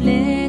Bhagavad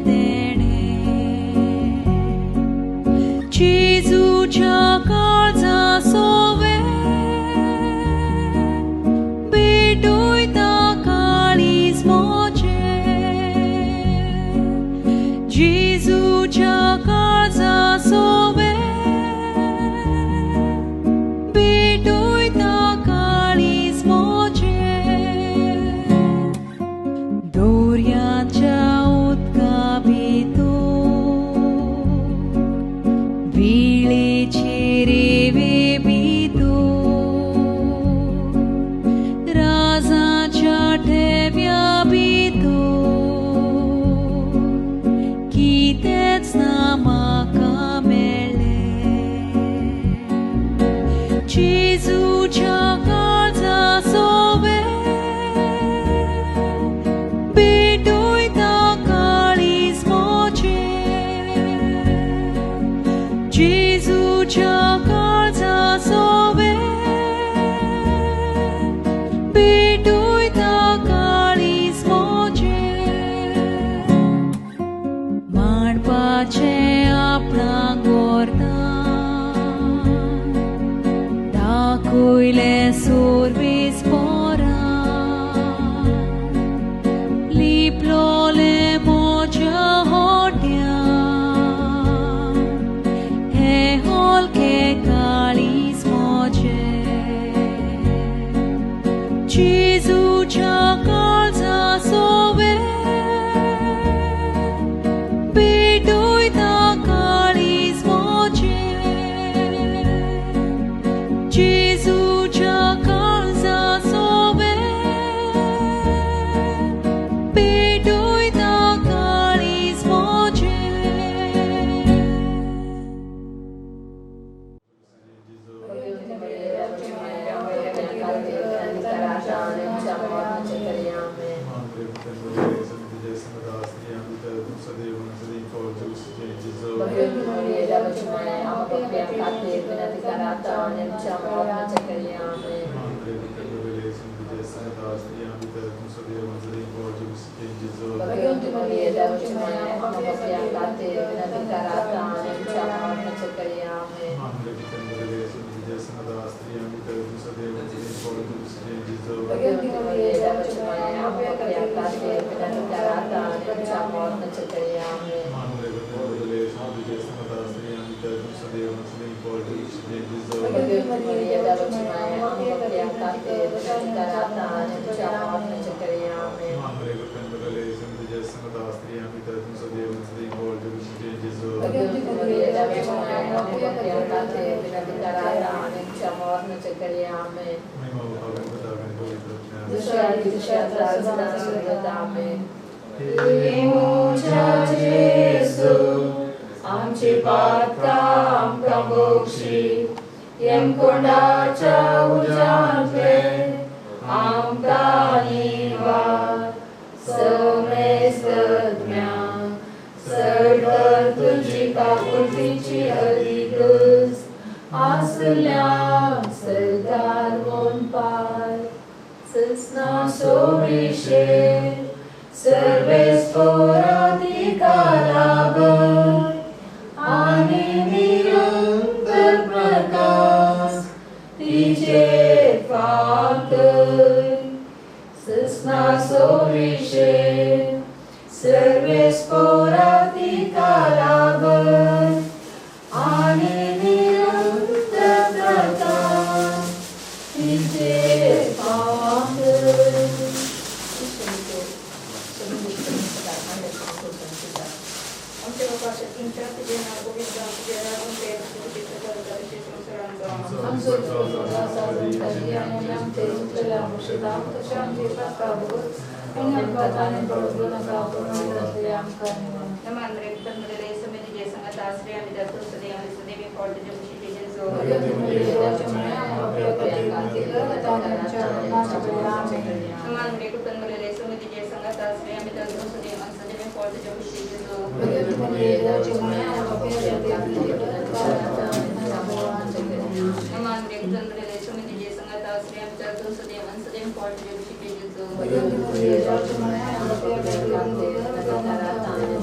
Gita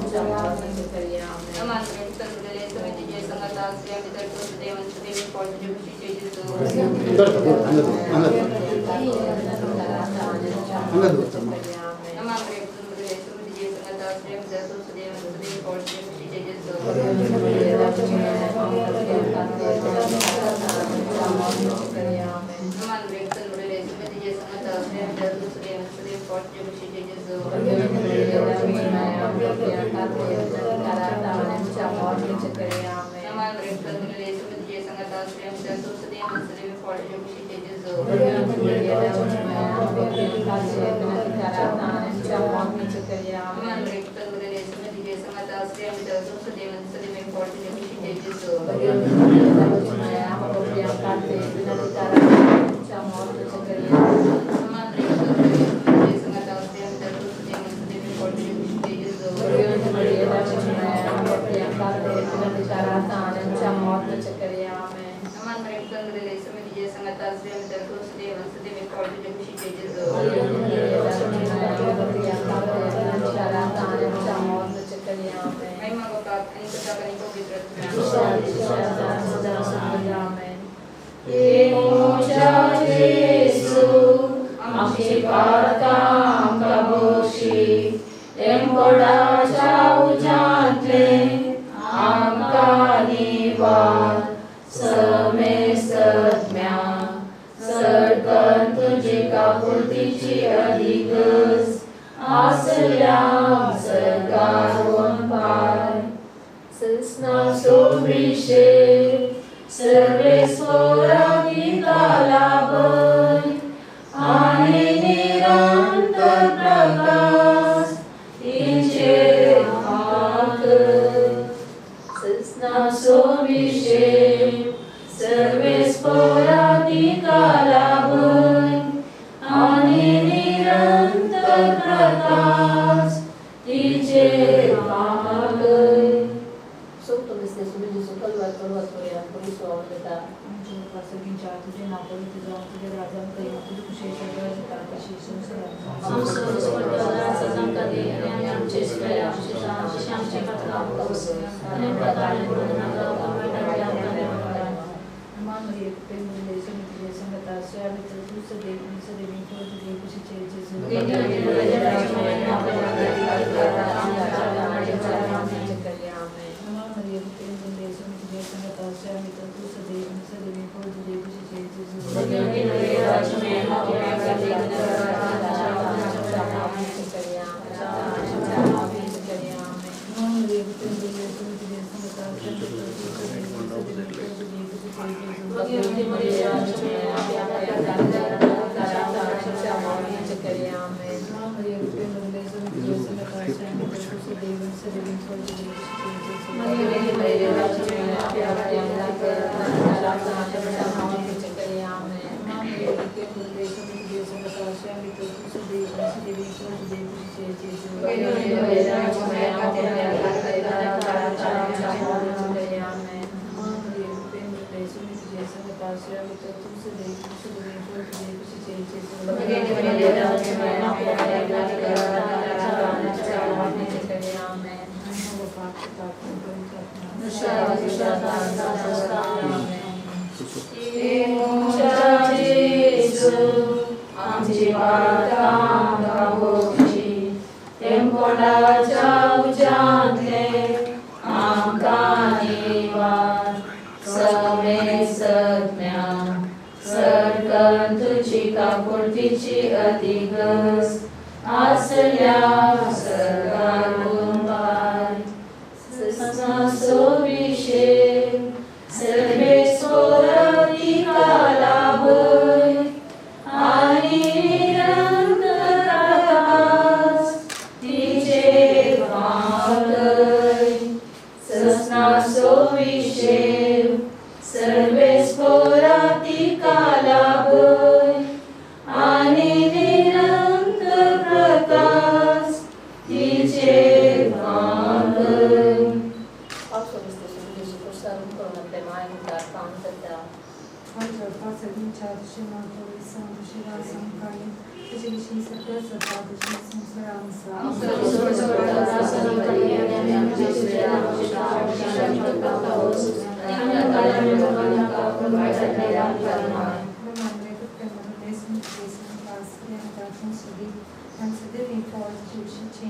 Considering positive changes, considering positive changes,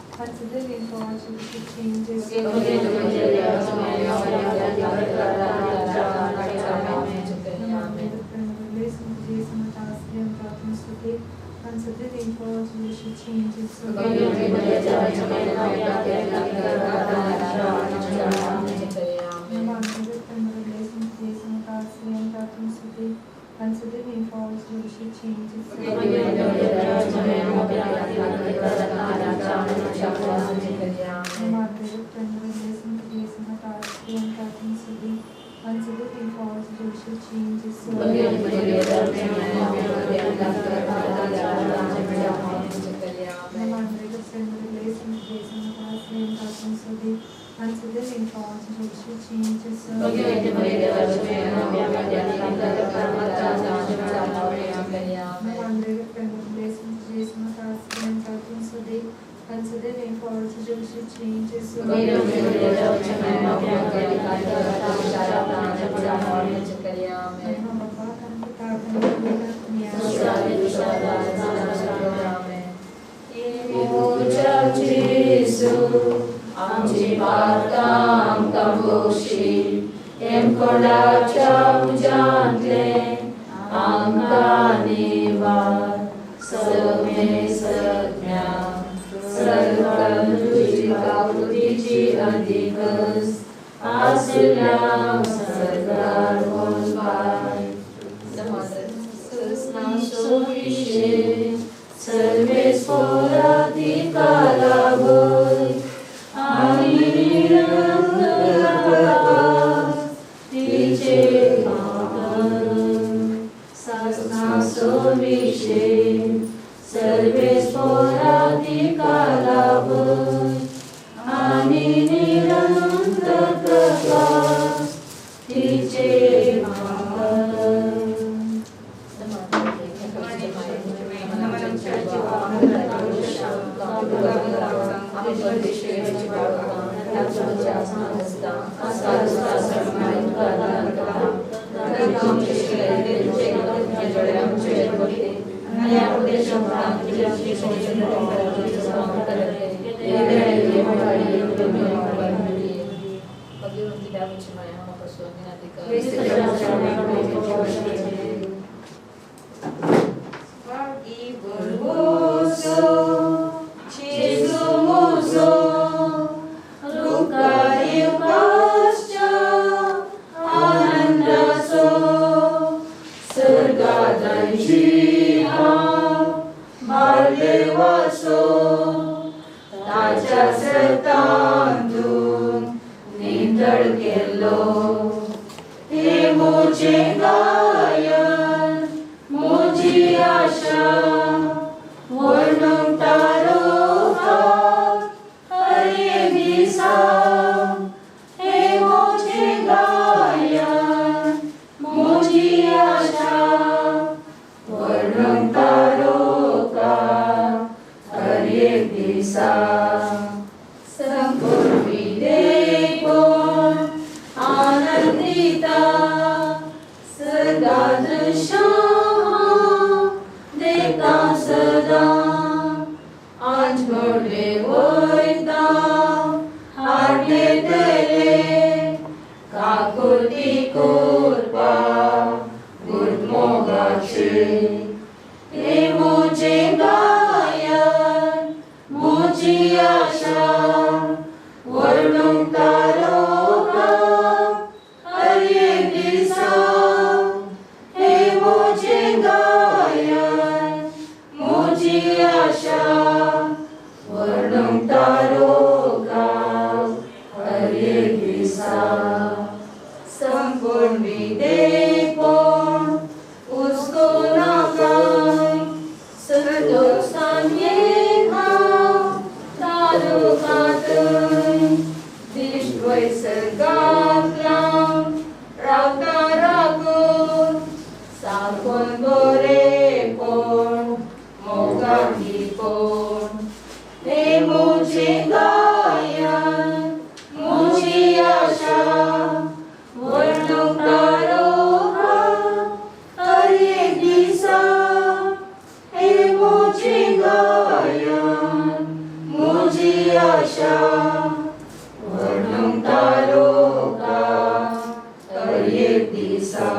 considering positive changes, considering positive changes, considering positive changes, considering positive changes, considering positive changes, Antipatam kabushi, emkodacha pujantle, angkaniva, salme satnya, sarkalujika putiji adikas, asilyam sargar volpai. Susna sovishe, sarve sporati kalaboi, सर्वे स्फोराति कालाभय आणि निरंतर प्रकाश तिचे Sega हे मुझे गायन मुझी आशा वर्णुंता रोगा हर एक दिसा हे मुझे गायन मुझी आशा वर्णुंता रोगा हर एक दिसा संपूर्ण विदेपों उसको ना कहीं संतोषान ये हाँ तारुकातुन दिशवै सरगाकलाम रावता रागुन साकुन गोरेपों मोगाकीपों हे मुझे गायन मुझी आशा वर्णुंता रोगा हर एक दिसा हे मुझे गायन मुझी आशा वर्णुंता रोगा हर एक दिसा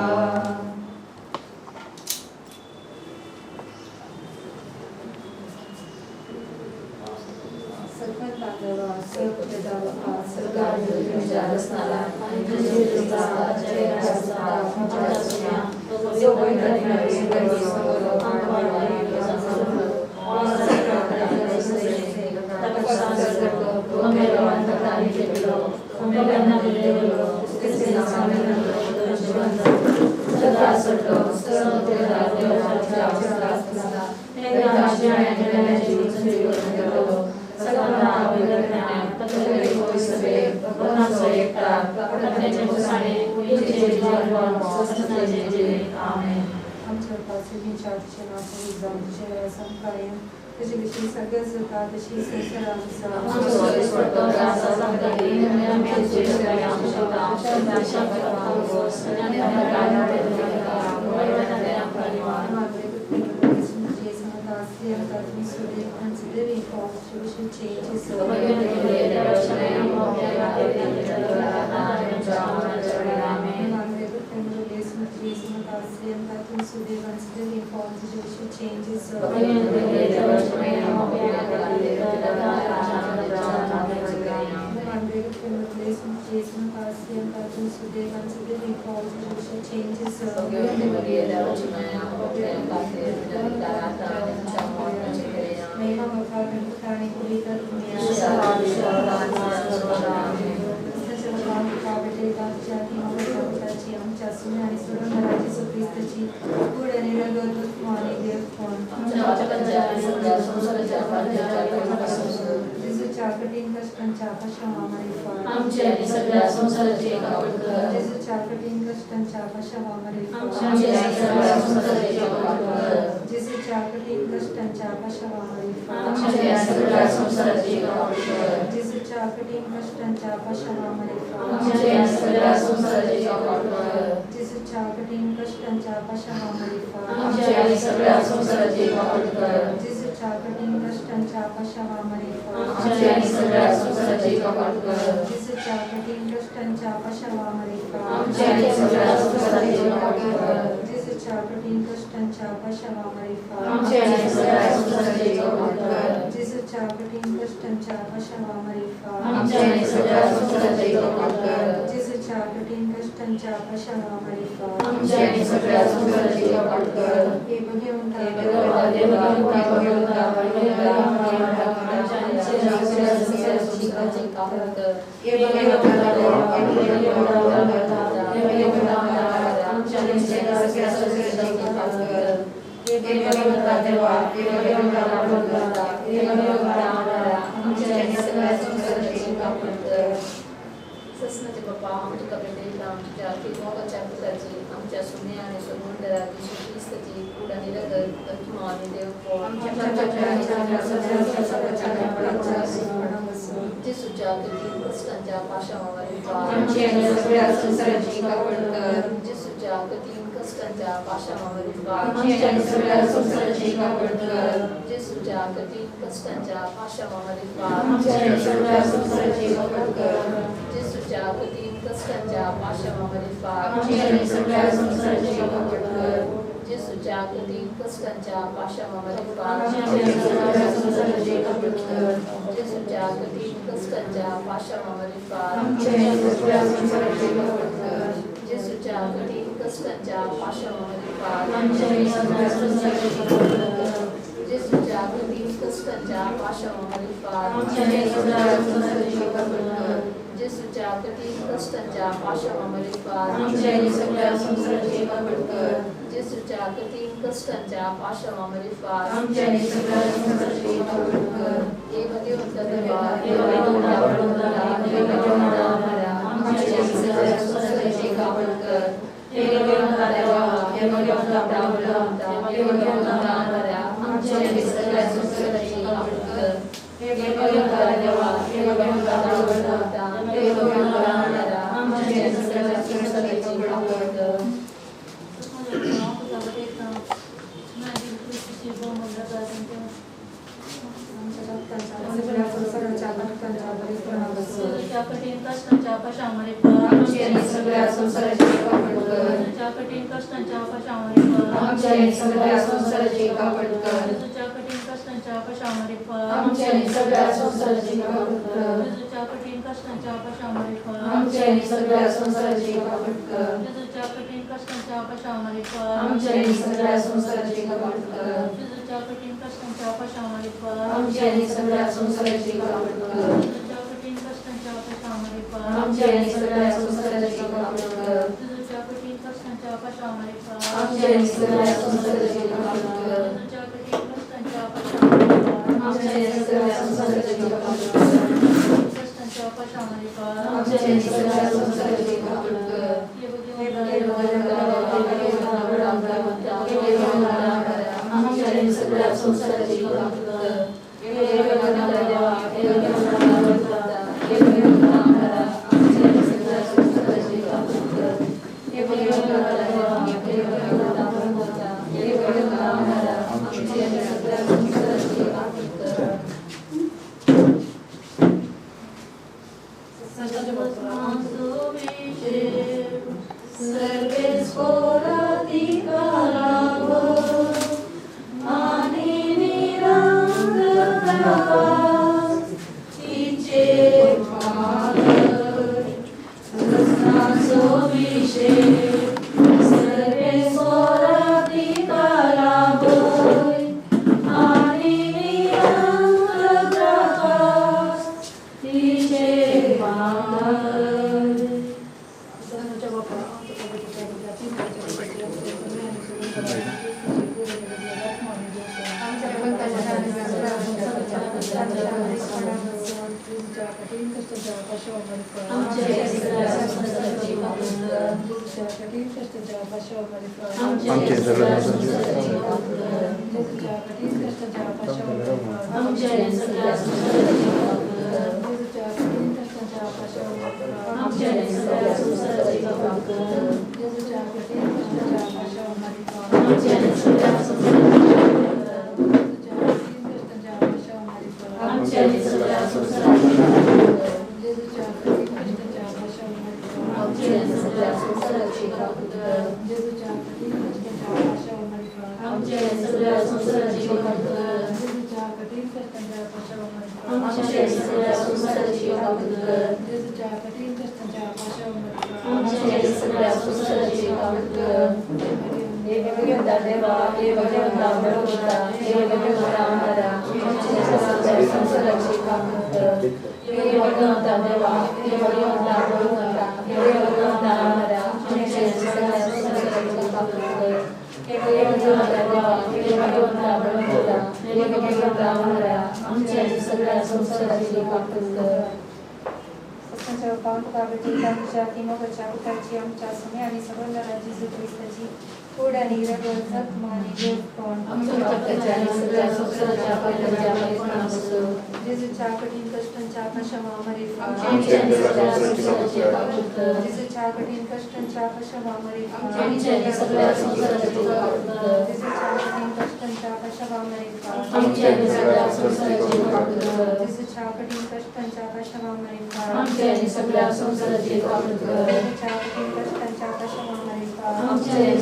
सकल तांदळा सकल दावा सरकार तुझ्या रस्त्याला आणि तुझे रस्ता जय रस्ता तुझ्या सुन्या तो गोविंद नवी गणी समोर आंबाळी समोर वासना करायला ससे तपसान करतो तो मेरा अंतराळी केलो मेघांना दिलेलो तिचे नामे नंतर जीवंत सदा सटो सर्व तेरा देवाच्या आवाजाला हे गाण्याने जीवन केलो सगळा वेदना तत्त्वे होई सवे भगवानाचा एकटा प्रकटण्याचे मुसाणे तुझे जीवन सस्ते जे आमेन आमच्या पासे विचारचे नाते जाऊचे संकायम तुझे विषयी सगळं सुद्धा तशी संसारानुसार आमचे स्वतः राजा संकटी मेरा मेचे सगळ्या आमच्या आमच्या सगळ्या संसाराची कापड कर जेसूच्या कठीण कष्टांच्या पाशावामध्ये आमच्या सगळ्या संसाराची कापड कर जेसूच्या कठीण कष्टांच्या पाशावामध्ये आमच्या सगळ्या संसाराची कापड कर जेसूच्या कठीण कष्टांच्या पाशावामध्ये आमच्या सगळ्या संसाराची कापड कर जेसूच्या कठीण कष्टांच्या पाशावामध्ये आमच्या सगळ्या संसाराची कापड कर जेसूच्या कठीण कष्टांच्या पाशावामध्ये आमच्या सगळ्या संसाराची कापड कर जेसूच्या कठीण कष्टांच्या पाशावामध्ये आमच्या सगळ्या संसाराची कापड कर जेसूच्या कठीण कष्टांच्या पाशावामध्ये आमच्या सगळ्या संसाराची कापड कर जेसूच्या कठीण कष्टांच्या पाशावामध्ये आमच्या सगळ्या संसाराची कापड कर जेसूच्या कठीण कष्टांच्या पाशावामध्ये आमच्या सगळ्या संसाराची कापड कर हे भगवंता ससनाचे बाप्पा आमच्या कबड्डीला आमच्या किंवा आमच्या सुने आणि समुद्राची ख्रिस्ताची पुढे निरगर आणि देव जेसूच्या कठीण कष्टांच्या पाशावर जेसूच्या कठीण कष्टांच्या पाशावर जेसूच्या कठीण कष्टांच्या पाशावर जेसूच्या कठीण कष्टांच्या पाशावर जेसूच्या कठीण कष्टांच्या पाशामध्ये पार सगळ्या संसाराची कबूल कर. जेसूच्या कठीण कष्टांच्या पाशामध्ये पार सगळ्या संसाराची कबूल कर. जेसूच्या कठीण कष्टांच्या पाशामध्ये पार सगळ्या संसाराची कबूल कर. जेसूच्या कठीण कष्टांच्या पाशामध्ये पार सगळ्या संसाराची कबूल कर. जेसूच्या कठीण कष्टांच्या पाशामध्ये पार सगळ्या संसाराची कबूल कर. जेसूच्या कठीण कष्टांच्या पाशामध्ये पार सगळ्या संसाराची कबूल कर. हे भगवंत देवा हे भगवंता बळवंता, हे भगवंता आम्हाला आमच्या सगळ्या संसाराची कबूल कर. हे भगवंता देवा, हे भगवंता बळवंता, हे भगवंता आम्हाला आमच्या सगळ्या संसाराची कबूल कर. हे भगवंता देवा, हे भगवंता बळवंता, हे भगवंता आम्हाला आमच्या सगळ्या संसाराची कबूल कर. सगळ्या संसाराच्या भक्तांच्या परिपूर्ण बसव. कठीण कष्टांच्या पाशामध्ये पार सगळ्या संसाराची कबूल कर. कठीण कष्टांच्या पाशामध्ये पार सगळ्या संसाराची कबूल कर. कठीण कष्टांच्या पाशामध्ये पार सगळ्या संसाराची कबूल कर. कठीण कष्टांच्या पाशामध्ये पार सगळ्या संसाराची कबूल कर. कठीण कष्टांच्या पाशामध्ये पार सगळ्या संसाराची कबूल कर. कठीण कष्टांच्या पाशामध्ये पार सगळ्या संसाराची कबूल कर. कठीण कष्टांच्या पाशामध्ये पार सगळ्या संसाराची कबूल कर. कठीण कष्टांच्या पाशामध्ये पार सगळ्या संसाराची कबूल कर. कठीण कष्टांच्या पाशामध्ये पार सगळ्या संसाराची कबूल कर. कष्टांच्या पाशामध्ये पार सगळ्या संसाराची कबूल कर. हे भगवंता, हे भगवंता बळवंता, हे भगवंता आम्हाला आमच्या सगळ्या संसाराची कबूल कर. हे भगवंता देवा, हे भगवंता बळवंता, हे भगवंता आम्हाला आमच्या सगळ्या संसाराची कबूल कर. हे भगवंता देवा, हे भगवंता बळवंता, हे भगवंता आम्हाला आमच्या सगळ्या संसाराची कबूल कर. सर्वे स्फोराधिकारावो आणि निरंतर तिचे पालक रत्नाचो विषय सर्वे स्फोराधिकारावो आणि निरंतर तिचे पालक.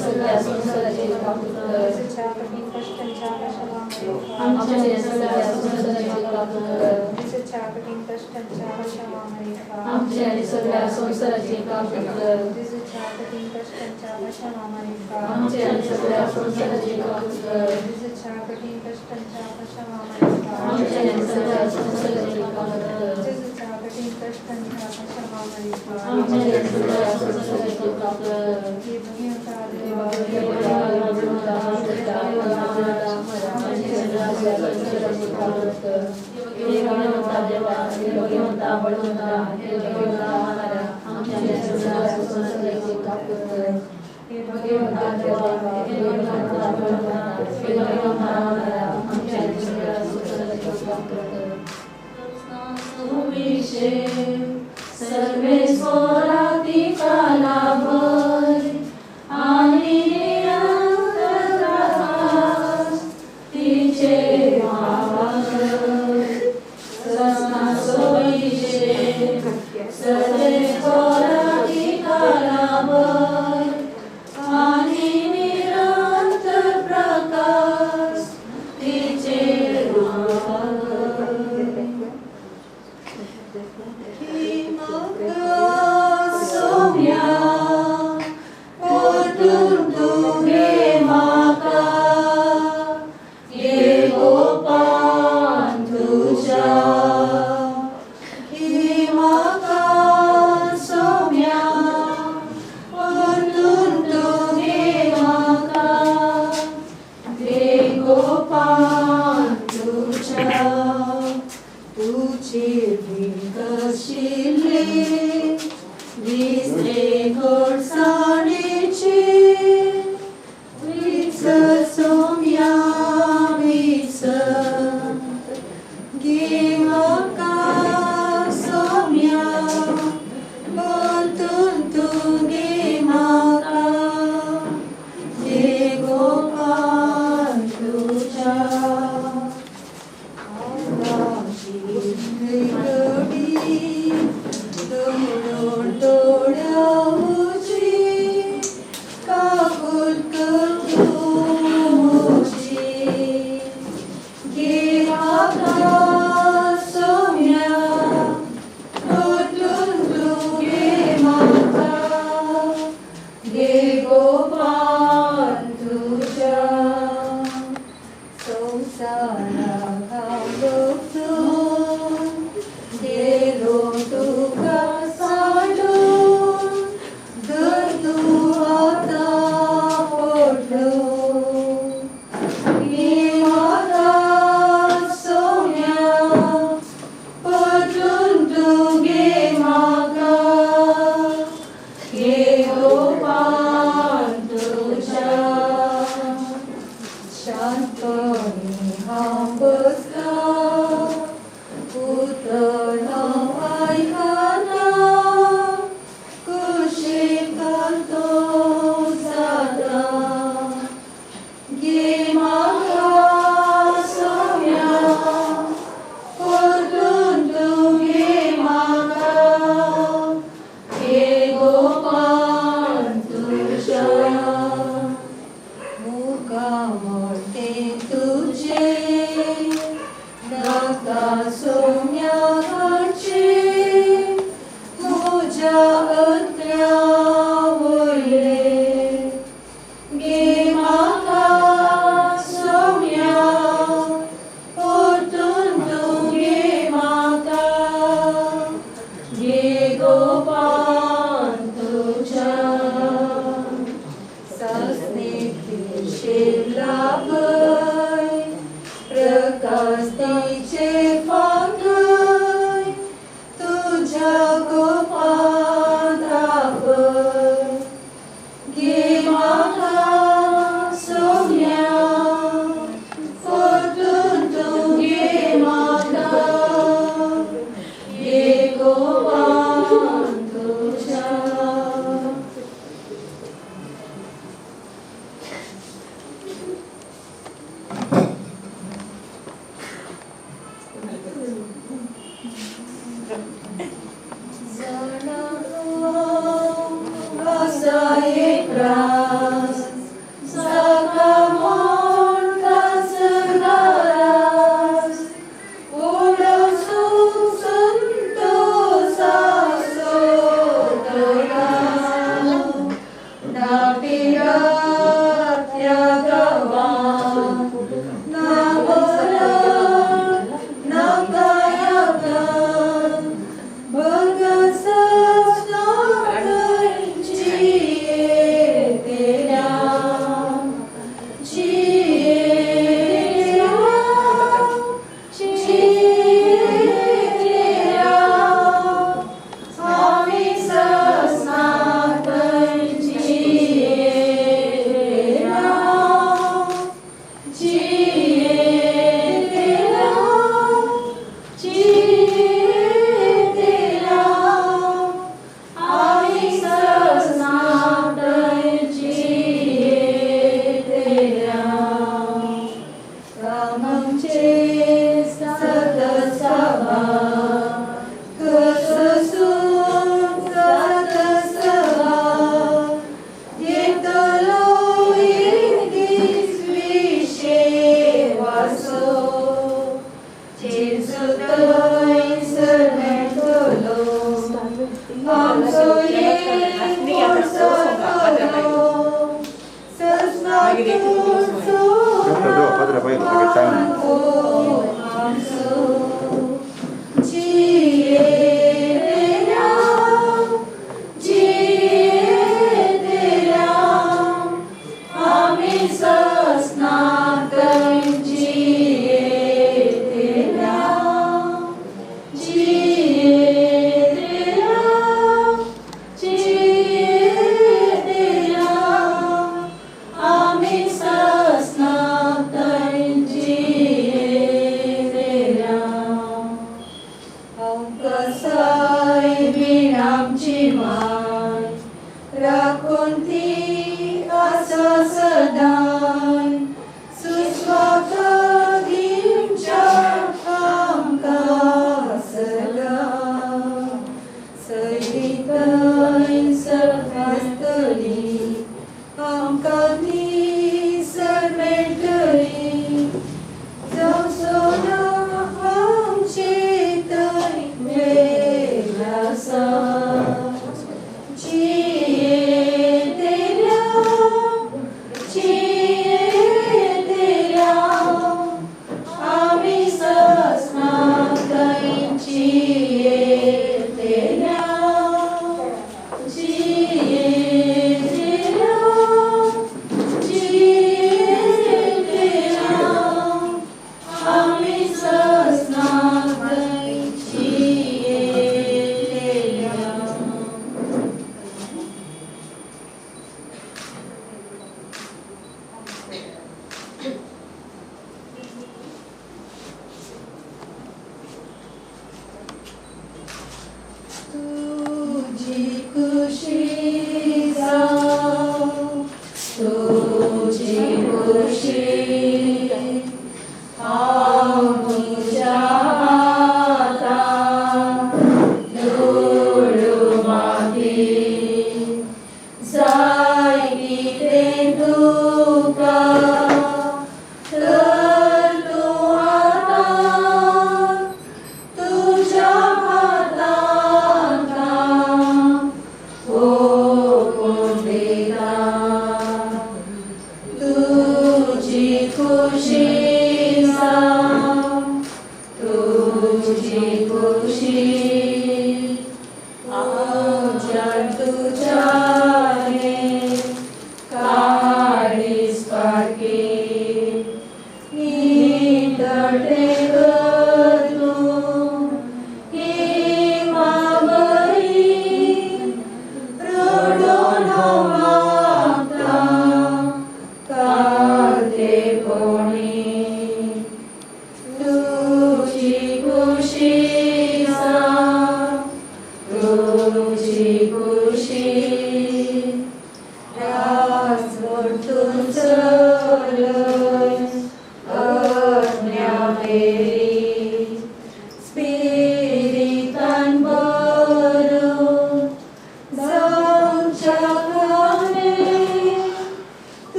सगळ्या संसाराची कबूल कर. तिच्या कठीण कष्टांच्या वशामध्ये आमच्या सगळ्या संसाराची प्राप्त कर. तिच्या कठीण कष्टांच्या वशामध्ये आमच्या सगळ्या संसाराची प्राप्त कर. तिच्या कठीण कष्टांच्या वशामध्ये आमच्या सगळ्या संसाराची प्राप्त कर. तिच्या कठीण कष्टांच्या वशामध्ये आमच्या सगळ्या संसाराची प्राप्त कर. तिच्या कठीण कष्टांच्या वशामध्ये आमच्या सगळ्या संसाराची प्राप्त कर. हे भगवंता देवा हे भगवंता हे भगवंता देवा हे भगवंता बळवंता हे भगवंता हमारा आमच्या सगळ्या संसाराची प्राप्त कर. हे भगवंता देवा हे भगवंता बळवंता हे भगवंता हमारा आमच्या सगळ्या संसाराची प्राप्त कर. सर्वेश्वराती कालाभर आणि निरंतर प्रकाश तिचे सोयीचे सर्वेश्वराती कालाभर आणि निरंतर प्रकाश तिचे Saka Padre, poi lo facciamo.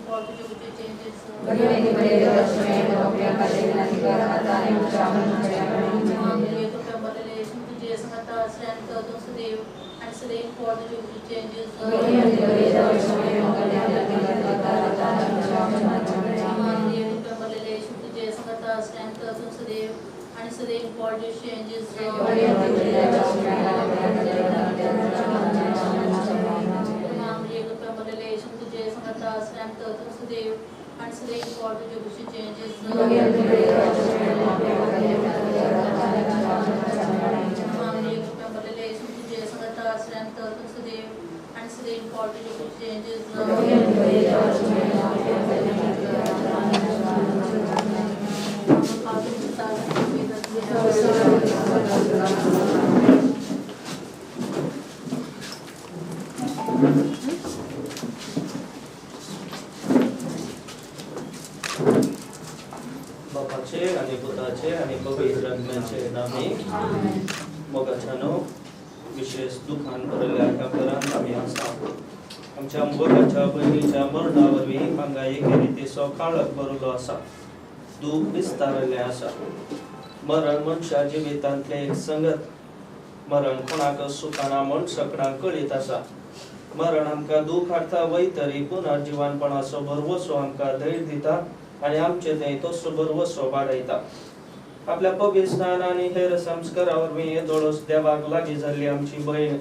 important to changes. And so the important to changes. बापाचे आणि पुत्राचे आणि पवित्र आत्म्याचे नामे मोगाच्यानो विशेष दुखान भरल्या कापरान आम्ही आसा आमच्या मोगाच्या बहिणीच्या मरणावरवी आमगा एके रीती सोकाळक भरलो आसा दुख विस्तारले आसा मरण मनशा जिवितांतले एक संगत मरण कोणाक सुखाना मनशाकडांक कळीत आसा मरण आमकां दुख हाडटा वयतरी पुनर्जीवनपणाचो भरवसो आमकां धैर्य दिता आणि आमचे ते तसो भरवसो वाडयता आपल्या पवित्र स्नान आणि हेर संस्कारावर मी येदोळस देवाक लागीं जाल्ली आमची बहीण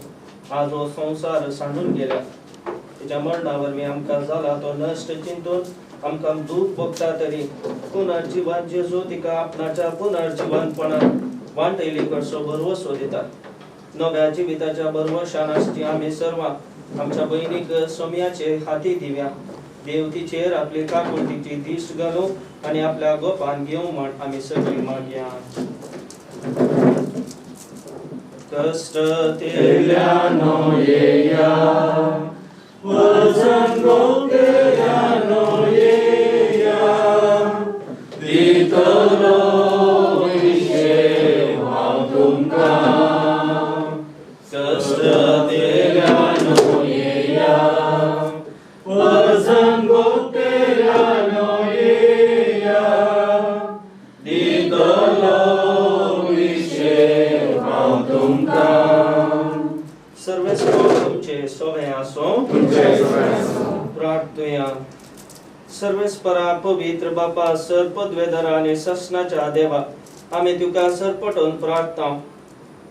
आज हो संसार सांडून गेल्या तिच्या मरणावर मी आमकां जाला तो नश्ट चिंतून आमकां दुख भोगता तरी पुनर्जीवन जेजू तिका आपणाच्या पुनर्जीवनपणान वांटयली कडसो भरवसो दिता नव्या जिविताच्या भरवशान आसची आमी सर्वां आमच्या बहिणीक सोम्याचे हाती दिव्या देव तिचेर आपली काकुळतीची दिश्ट घालूं आणि आपल्या गोपान घेवं म्हण आमी सगळीं मागया कष्ट तेल्यानो येया वचन गोतेल्यानो येया दितलो विशे हांव तुमकां कष्ट तेल्यानो येया वचन गोतेल्यानो येया दितलो विशे हांव तुमकां सर्वेस्व तुमचे सोवे आसो प्रार्थया सर्वेस्परा पवित्र बापा सर्पद्वेदर आणि ससनाच्या देवा आम्ही तुका सरपटून प्रार्थना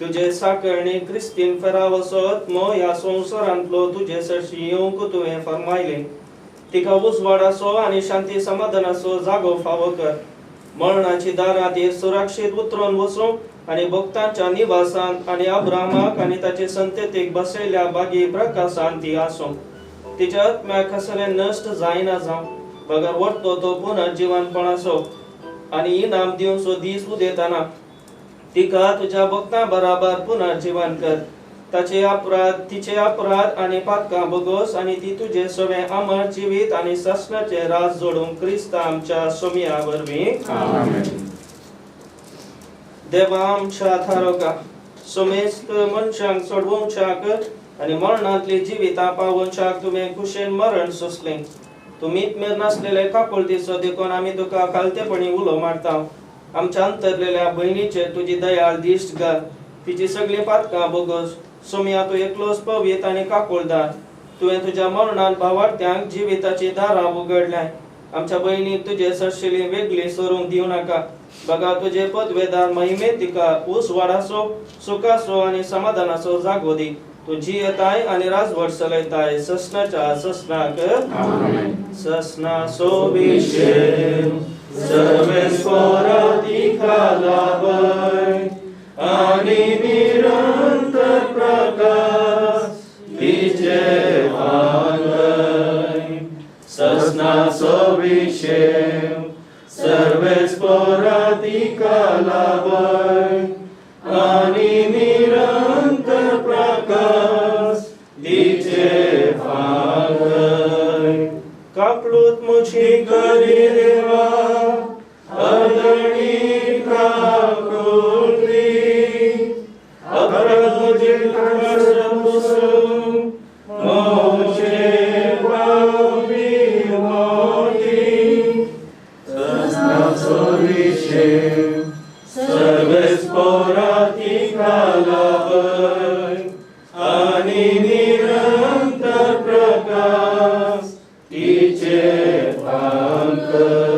तुझे साकळणी क्रिस्तीन फेरावसोत मो या संसारांतलो तुझे सरशी येवंक तुवें फरमायले तिका उजवाडाचो आणि शांती समाधानाचो जागो फावो कर मरणाची दारांत सुरक्षीत उतरून वचूं आणि भक्तांच्या निवासांत आणि अब्राहमाक आणि ताचे संततीक बसयल्या बागी प्रकाशांत ती आसूं तिच्या आत्म्याक कसलें नश्ट जायना जावं बगर वर्तो तो पुनर्जीवनपणाचो आणि इनाम दिवचो दीस उदेताना तिका तुझ्या भक्तां बराबर पुनर्जीवन कर तिचे अपराध आणि पातकां बगोस आणि ती तुझे सवे अमर जिवीत आणि ससनाचे राज जोडून क्रिस्त आमच्या सोम्या वरवीं देवा आमच्या थारोका सोमेस्त मनशांक सोडवूंक आणि मरणांतली जिवितां पावोवंक तुवें कुशेन मरण सोंसलें तुमीत मेर नासलेले काकुळतीचो देखून आमी तुका खालतेपणी उलो मारता आमच्या अंतरलेल्या बहिणीचेर तुजी दयाळ दिश्ट घाल तिची सगळी पातकां बगोस सोम्या तूं एकलोच पवित्र आणि काकुळदार तुवें तुज्या मरणांत भावार्थ्यांक जिविताची दारां उगडल्याय आमच्या बहिणीक तुजे सरशिली वेगळी सोडूंक दिवं नाका बगा तुजे पदवेदार महिमेत तिका उजवाडाचो सुखाचो आणि समाधानाचो जागो दी तू जियेताय आणि राजवट चलयताय ससनाच्या ससनाक ससनाचो विशे सर्वेस्व सर्वेच परातिका लाभय आणि निरंतर प्रकाश तिचे फागय कापलूत मुझी करी देवा अदणी काकुली अपराध मुझे कर्मसुम मोचे पापी मोती सस्नाचो विषय सर्वेच परातिका लाभय आणि निरंतर प्रकाश तिचे फागय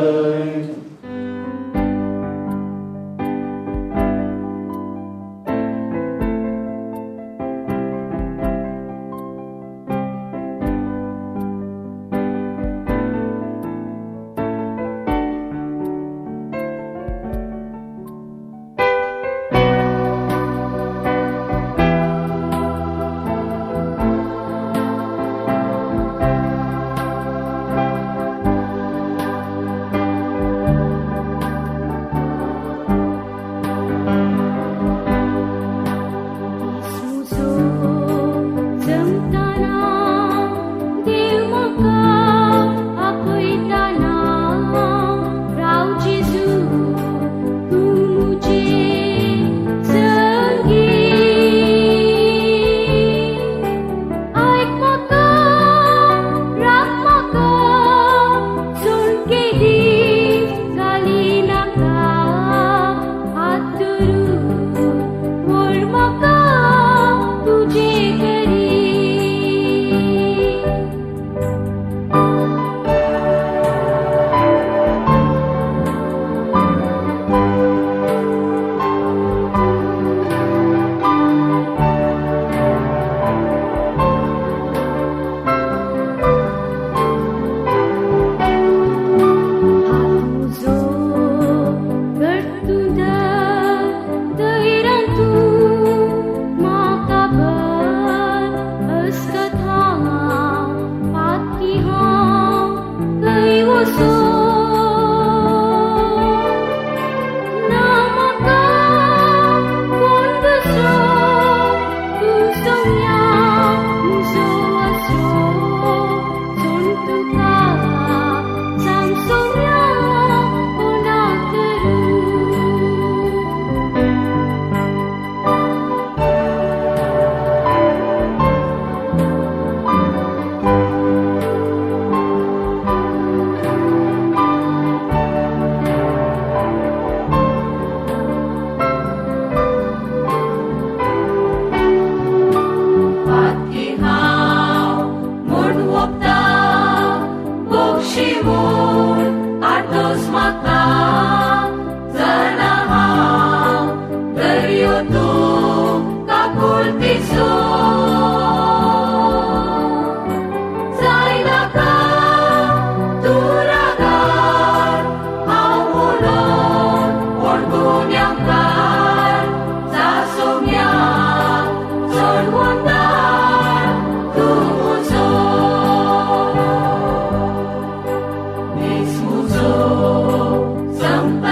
Some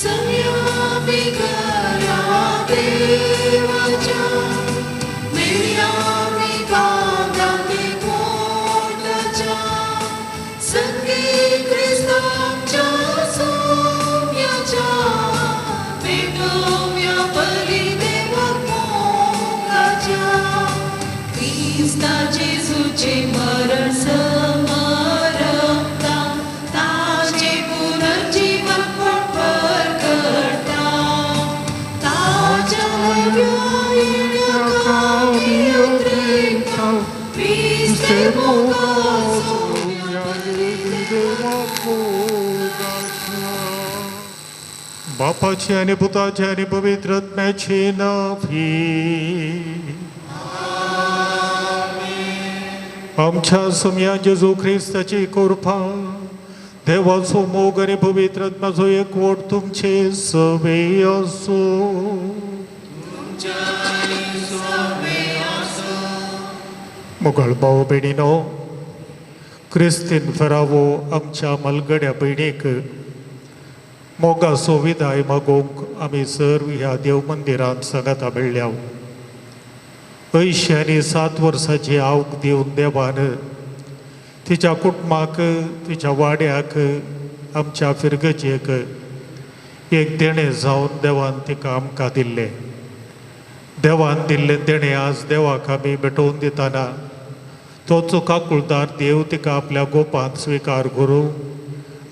संयमी करा देवाच्या मिळ्यामी बांधाते कोटाच्या संगी ख्रिस्ताच्या सोम्याच्या भेटूया बलिदेवक मोगाच्या ख्रिस्ता जेजूचे मरण समरता ताचे पुनर्जीवन प्रकटा ताच्या येण्याकामी उद्रेका ख्रिस्ते मोगाचो बापाची आणि पुताची आणि पवित्र आत्म्याची नावी आमच्या सम्या जेजू ख्रिस्ताची कृपा देवाचो मोग आणि पवित्र आत्म्याचो एकवट तुमचे सवे असो. मुघल भाऊ भयणीनो, क्रिस्तीन फरावो आमच्या मलगड्या भयणीक मोगाचो विदाय मागोवंक आमी सर्व ह्या देव मंदिरांत सांगाता मेळ्ळ्या. 87 वर्सांची आवक दिवन देवान तिच्या कुटुंबाक तिच्या वाड्याक आमच्या फिरगजेक एक देणें जावन देवान तिका आमकां दिल्लें. देवान दिल्लें देणें आज देवाक आमी भेटोवन दितना तोच काकुळदार देव तिका आपल्या गोपांत स्विकार करूं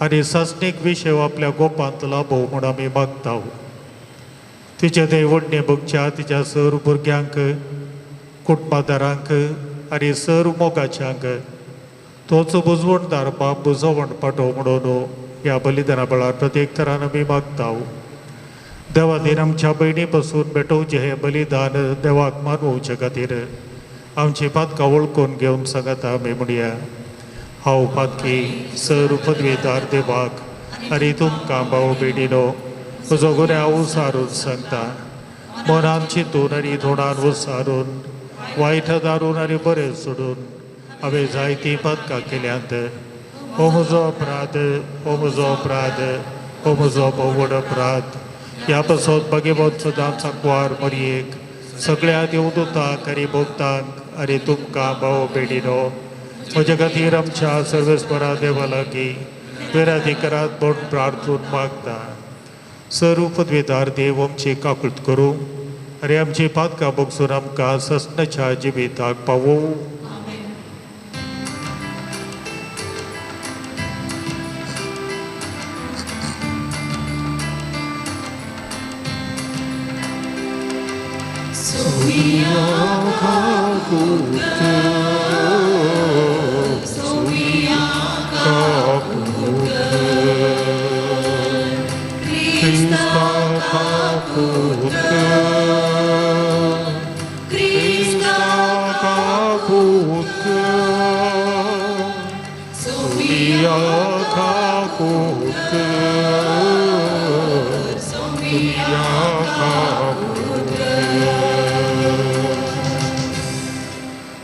आनी सस्नीक विशय आपल्या गोपांत लाभो म्हूण आमी मागता. तिचे दैवडणे भोगच्या तिच्या सर्व भुरग्यांक कुटुंबादारांक आनी सर्व मोगाच्यांक तोच बुजवणदार बाप बुजवण पाठव म्हणून ह्या बलिदाना वेळार प्रत्येक तरान आमी मागता. देवादीन आमच्या भयणी पासून भेटोवचें हें बलिदान देवाक मानवचे खातीर आमची पातकां वळखून घेवन सांगता आमी म्हणया. हांव पातकी सर्व पदवीदार देवाक आनी तुमकां भाव भयणीनो म्हजो गुन्यांव उसारून सांगता. मनान चिंतून आनी तोंडान उसारून वायट दारून आनी बरें सोडून हांवें जायतीं पातकां केल्यांत. हो म्हजो अपराध, हो म्हजो अपराध, हो म्हजो व्हड अपराध. ह्या पासून भगवंत सदांच सांकवार मरयेक सगळ्या देवदूतांक आनी भक्तांक आनी तुमकां भाव भयणीनो म्हजे खातीर आमच्या सर्वेस्परा देवा लागीं विराधिकारांत म्हूण प्रार्थून मागता. सर्व पदवीदार देव आमची काकुळट करूं आनी आमची पातकां भोगसून आमकां ससनाच्या जिविताक पावों.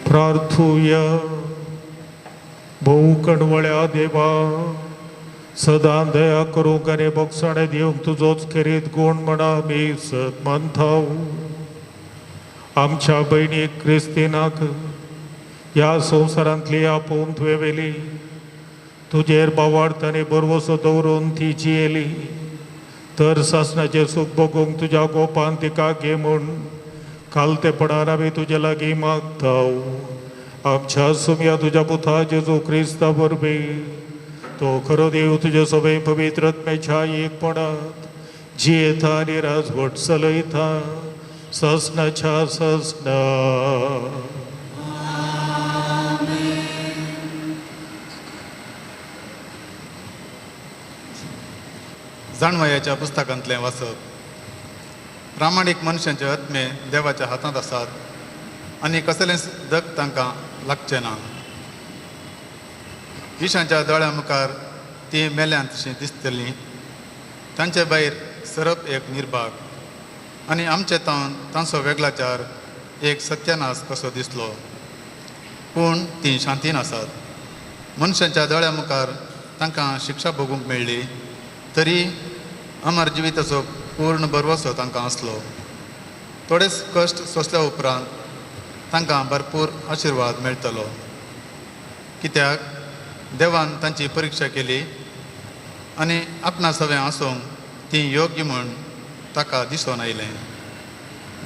प्रार्थूया. भोव कणवळ्या देवा, सदां दया करूंक आनी मोगसाणें दिवंक तुजोच खेरीत गूण म्हणा आमी सत मानता. आमच्या भयणीक क्रिस्तिनाक ह्या संवसारांतली आपोवन तुवें व्हेली. तुजेर बावार्थ आनी बरवसो दवरून ती जियेली. तर सासणाचें सूख भोगूंक तुज्या गोपान तिका घे म्हूण कालतेपणान आमी तुजे लागीं मागता. आमच्या सुम्या तुज्या पुता जेजू क्रिस्ता वरवीं तो खरो देव तुजे सगळे पवित्र आत्म्याच्या एकपणांत जियेता आनी राजवट चलयता ससनाच्या ससना. जाणवयाच्या पुस्तकांतलें वाचप. प्रामाणीक मनशांचे आत्मे देवाच्या हातांत आसात आनी कसलेंच दग तांकां लागचें ना. विशांच्या दोळ्या मुखार ती मेल्यांतशीं दिसतलीं. तांचे भायर सरप एक निर्भाग आनी आमचे तांचो वेगळाचार एक सत्यानाश कसो दिसलो. पूण तीं शांतीन आसात. मनशांच्या दोळ्या मुखार तांकां शिक्षा भोगूंक मेळ्ळी तरी आमार जिविताचो पूर्ण भरवसो तांकां आसलो. थोडेच कश्ट सोंसल्या उपरांत तांकां भरपूर आशिर्वाद मेळटलो, कित्याक देवान तांची परिक्षा केली आनी आपणा सवें आसूंक ती योग्य म्हूण ताका दिसून आयलें.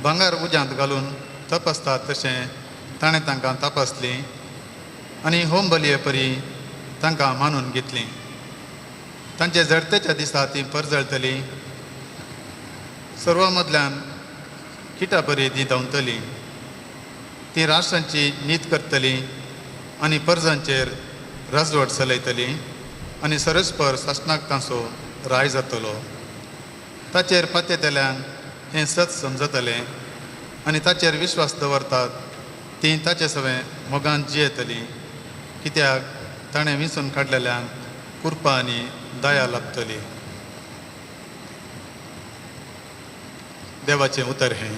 भांगर उज्यांत घालून तपासतात तशें ताणें तांकां तपासली आनी होम बलये परी तांकां मानून घेतली. तांचे जडतेच्या दिसा ती परजळटली, सर्वा मदल्यान किटा बरी ती धांवतली. ती राष्ट्रांची नीत करतली आनी परजांचेर राजवट चलयतली आनी सरस्पर शासनाक तांचो राय जातलो. ताचेर पातयेतल्यान हें सत समजतलें आनी ताचेर विश्वास दवरतात ती ताचे सवें मोगान जियेतली, कित्याक ताणें विंचून काडलेल्यांक कृपा आनी दया लाभतली. देवाचें उतर हें.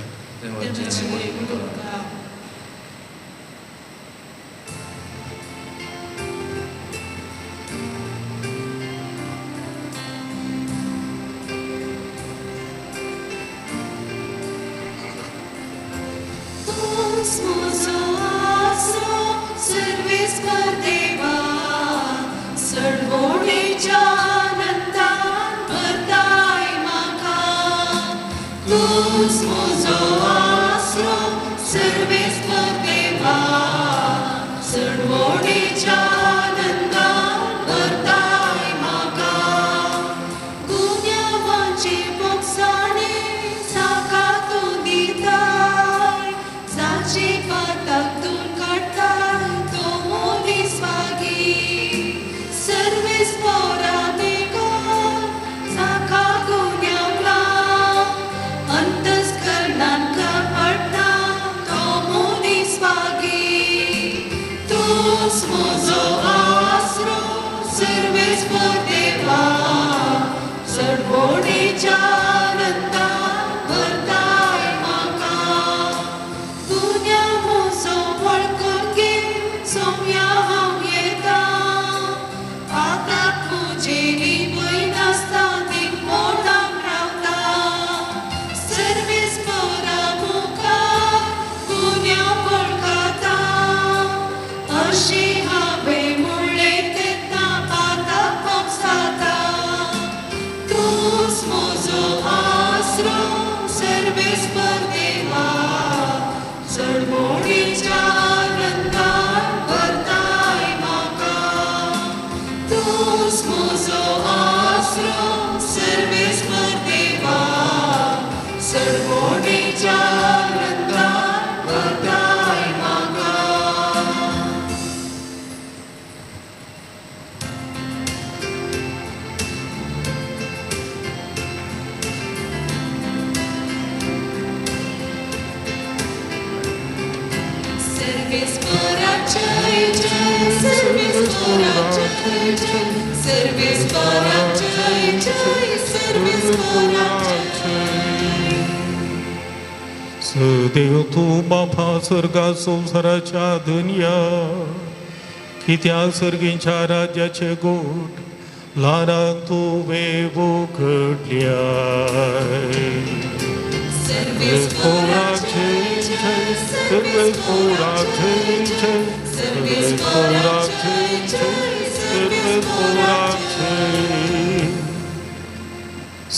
देव तूं बापा स्वर्गा संवसाराच्या दुनिया, कित्याक सर्गीच्या राज्याचे गोठ ल्हानांक तूं वेवूकडल्या.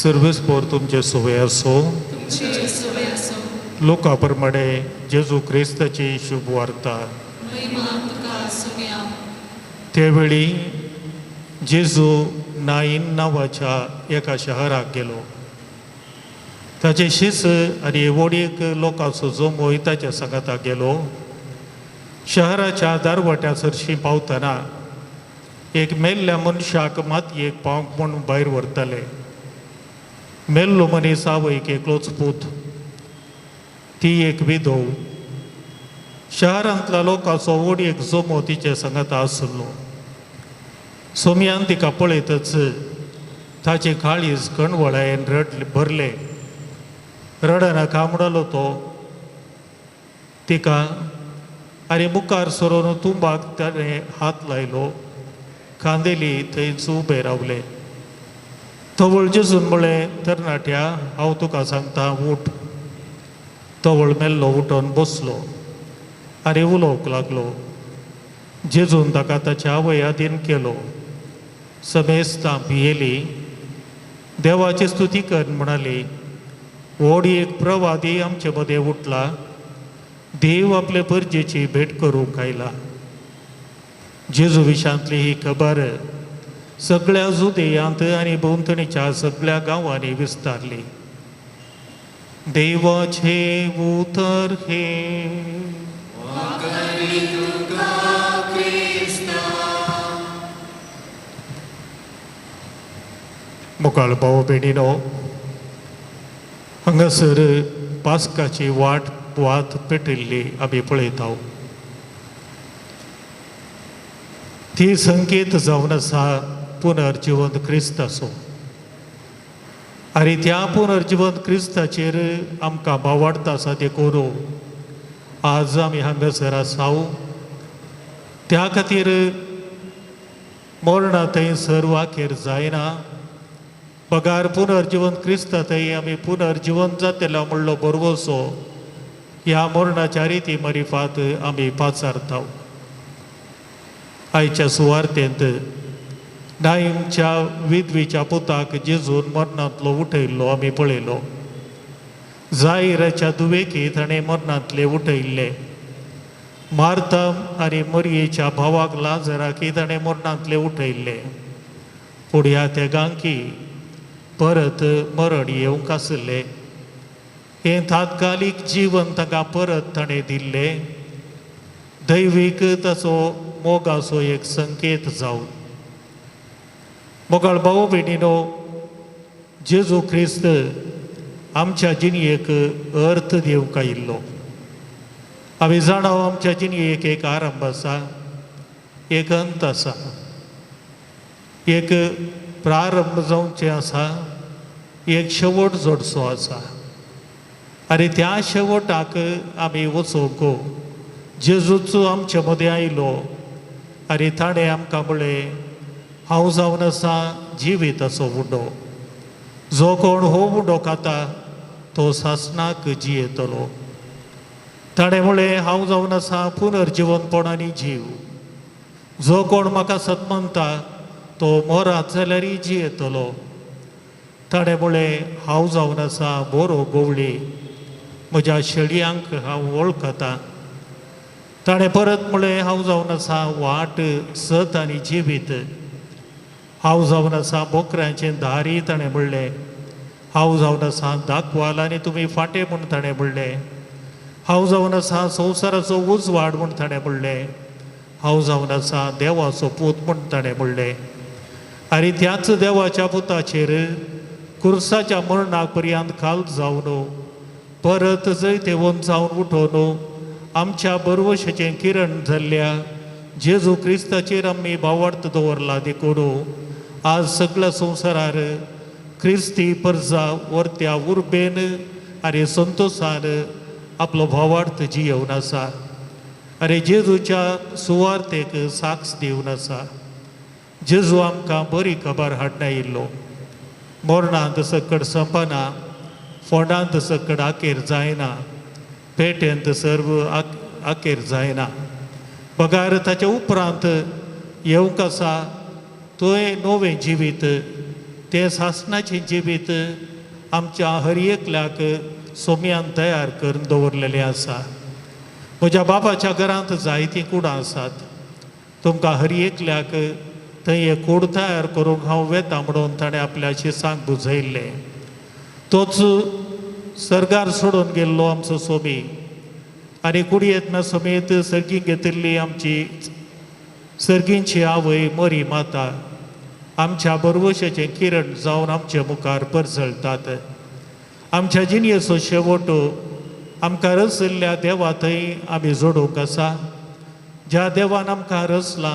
सर्वेस्पोर तुमचे सुवे असो. लोका प्रमाणे जेजू क्रिस्ताची शुभ वार्ता. त्यावेळी जेजू नाईन नांवाच्या एका शहराक गेलो. ताचे शिस आनी वडीक लोकांचो जमोय ताच्या सांगाताक गेलो. शहराच्या दारवट्यासरशी पावतना एक मेल्ल्या मनशाक मातयेक पावंक म्हूण भायर व्हरताले. मेल्लो मनीस आवयक एकलोच पूत, ती एक विधव. शहरांतल्या लोकांचो वडीक जमो तिचे सांगाता आसलो. सोमयान तिका पळयतच ताचे काळीज कणवळायेन भरले. रडना कांबडलो तो तिका आनी मुखार सरोन तुंबाक ताणें हात लायलो. कांदेली थंयच उबे रावले. तवळ जेजून म्हळें तरणाट्या हांव तुका सांगता उठ. तवळ मेल्लो उठोन बसलो आनी उलोवंक लागलो. जेजून ताका ताच्या आवय आदीन केलो. समेस्तां भियेली देवाची स्तुती कर म्हणाली, व्हड एक प्रवादी आमचे मदें उठला, देव आपले परजेची भेट करूंक आयला. जेजू विशांतली ही खबर सगळ्या जुदेयांत आनी भोंवतणीच्या सगळ्या गांवांनी विस्तारली. देवाचे उतर हे. मुखार भाव भयणीनो, हांगासर पास्काची वात पेटयल्ली आमी पळयता. ती संकेत जावन आसा पुनर्जिवंत क्रिस्ताचो. आनी त्या पुनर्जिवंत क्रिस्ताचेर आमकां भावार्थ आसा देखून आज आमी हांगासर आसाव. त्या खातीर मरणा थंयसर वाखेर जायना. पगार पुनर्जिवंत क्रिस्ता थंय आमी पुनर्जिवंत जातलो म्हणलो बरोवसो ह्या मरणाच्या रिती मरिफात आमी पाचारता. आयच्या सुवार्तेंत नाईमच्या विधवीच्या पुताक जेजून मरणांतलो उठयल्लो आमी पळयलो. जायराच्या दुवेकी ताणें मरणांतले उठयल्ले. मार्था आनी मरयेच्या भावाक लाजराकी ताणें मरणांतले उठयल्ले. पूण ह्या तेगांकी परत मरण येवंक आसलें. हें तात्कालीक जीवन ताका परत ताणें दिल्लें. दैवीक ताचो मोगाचो एक संकेत जावन. मोगाळ भाव भयणीनो, जेजू क्रिस्त आमच्या जिणयेक अर्थ दिवंक आयिल्लो. आमी जाणाव आमच्या जिणयेक एक आरंभ आसा, एक अंत आसा. एक प्रारंभ जावचें आसा, एक शेवट जोडचो आसा. आनी त्या शेवटाक आमी वचोंक जेजूचो आमचे मदें आयलो आनी ताणें आमकां म्हळें, हांव जावन आसा जिविताचो उडो. जो कोण हो उडो खाता तो सासणाक जियेतलो. ताणें म्हळें, हांव जावन आसा पुनर्जिवंतपणानी जीव. जो कोण म्हाका सतमंता तो मरात जाल्यारय जियेतलो. ताणें म्हळें, हांव जावन आसा बरो गवळी. म्हज्या शेळयांक हांव वळखता. ताणें परत म्हळें, हांव जावन आसा वाट, सत आनी जिवीत. हांव जावन आसा बोकऱ्यांचें दारी. ताणें म्हणलें, हांव जावन आसा दाखवाल आनी तुमी फाटें म्हूण ताणें म्हणलें. हांव जावन आसा संवसाराचो उजवाड म्हूण ताणें म्हणलें. हांव जावन आसा देवाचो पूत म्हूण ताणें म्हणलें. आनी त्याच देवाच्या पुताचेर कुर्साच्या मरणाक पर्यंत खाल जावन परत जैतेवन जावन उठोवन आमच्या बरवशेचें किरण जाल्ल्या जेजू क्रिस्ताचेर आमी भावार्थ दवरला देखून आज सगळ्या संवसारार क्रिस्ती परजा वर्त्या उर्बेन आनी संतोशान आपलो भावार्थ जियेवन आसा. आनी जेजूच्या सुवार्तेक साक्ष दिवन आसा. जेजू आमकां बरी खबर हाडून आयिल्लो. मरणांत सकट संपना, फोंडांत सकट आखेर जायना, पेटेंत सर्व आखेर जायना. पगार ताच्या उपरांत येवंक आसा थंय नवें जिवीत. तें सासणाचें जिवीत आमच्या हर एकल्याक सोम्यान तयार करून दवरलेलें आसा. म्हज्या बाबाच्या घरांत जायतीं कुडां आसात. तुमकां हर एकल्याक थंय एक कूड तयार करूंक हांव वेता म्हणून ताणें आपल्या शिसांक बुजयल्लें. तोच सर्गार सोडून गेल्लो आमचो सोमी. आनी कुडयेंतना समेत सर्गीक घेतिल्ली आमची सर्गींची आवय मरी माता आमच्या बरवशेचें किरण जावन आमच्या मुखार परजळटात. आमच्या जिणयेचो शेवट आमकां रचयल्ल्या देवा थंय आमी जोडूंक आसा. ज्या देवान आमकां रचला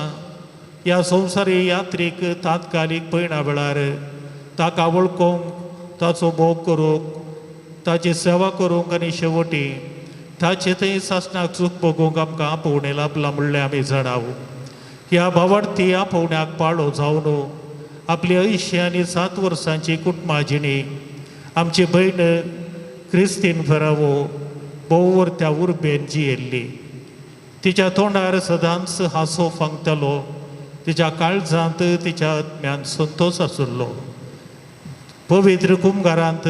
ह्या संवसारी यात्रेक तात्कालीक पयणा वेळार ताका वळखूंक, ताचो भोग करूंक, ताची सेवा करूंक आनी शेवटी ताचे थंय सासणाक चूक बगूंक आमकां आपोवणें लाभलां म्हणलें आमी जाणाव. ह्या भावार्थी आपोवण्याक पाळो जावन आपली 80 आणि 7 वर्सांची कुटुंबाजिणी आमची बहीण क्रिस्तीन फेरावो भोव त्या उर्बेन जियेल्ली. तिच्या तोंडार सदांच हांसो फांगतालो. तिच्या काळजांत तिच्या आत्म्यान संतोष आसुल्लो. पवित्र कुंभारांत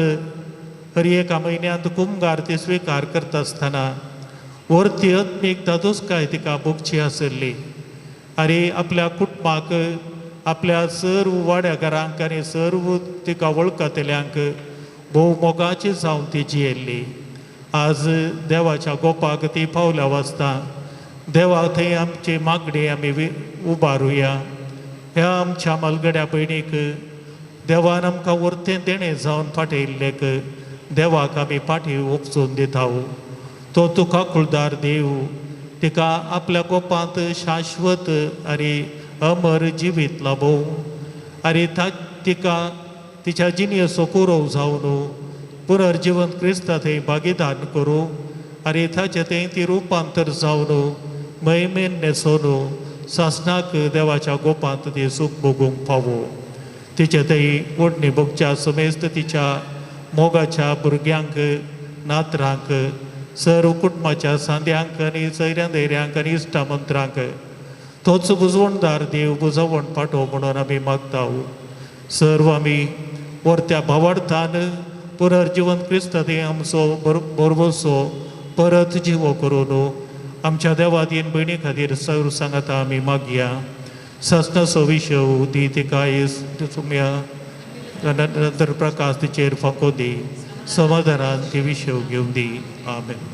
हर एका म्हयन्यांत कुंभार ती स्विकार करता आसतना वर्ती आत्मीक तातूंचकाय तिका भोगची आसली. आनी आपल्या कुटुंबाक आपल्या सर्व वाड्याकारांक आनी सर्व तिका वळखतल्यांक भोव मोगाची जावन ती जियेल्ली. आज देवाच्या गोपाक ती पावल्या वाजता देवा थंय आमची मागणी आमी उबारुया. ह्या आमच्या मलगड्या भयणीक देवान आमकां वर्तें देणें जावन फाटयिल्लेक देवाक आमी फाटीं उपसून दिताव. तो तुका कुळदार देव तिका आपल्या गोपांत शाश्वत आनी अमर जिवीत लाभो आनी तिका तिच्या जिणेचो कुरव जावन पुनर्जीवन क्रिस्ता थंय भागीदार करूं आनी ताचे थंय ती रुपांतर जावन महिमेन नेसोन सासणाक देवाच्या गोपांत ती सूख भोगूंक फावो. तिचे थंय ओडणी भोगच्या समेस्त तिच्या मोगाच्या भुरग्यांक नातरांक सर्व कुटुंबाच्या सांद्यांक आनी सैऱ्या दैऱ्यांक आनी इश्टामंत्रांक तोच बुजवणदार देव बुजवण पाठो म्हणून आमी मागताव. सर्व आमी वर्त्या भावार्थान पुनर्जीवन क्रिस्त थंय आमचो बरोबरचो परत जिवो करून आमच्या देवादीन भयणी खातीर सर्व सांगाता आमी मागया. सासणाचो विशव दी तिका सुम्या नंतर प्रकाश तिचेर फांको दी. समाधानान ती विशव घेवन दी. आमेन.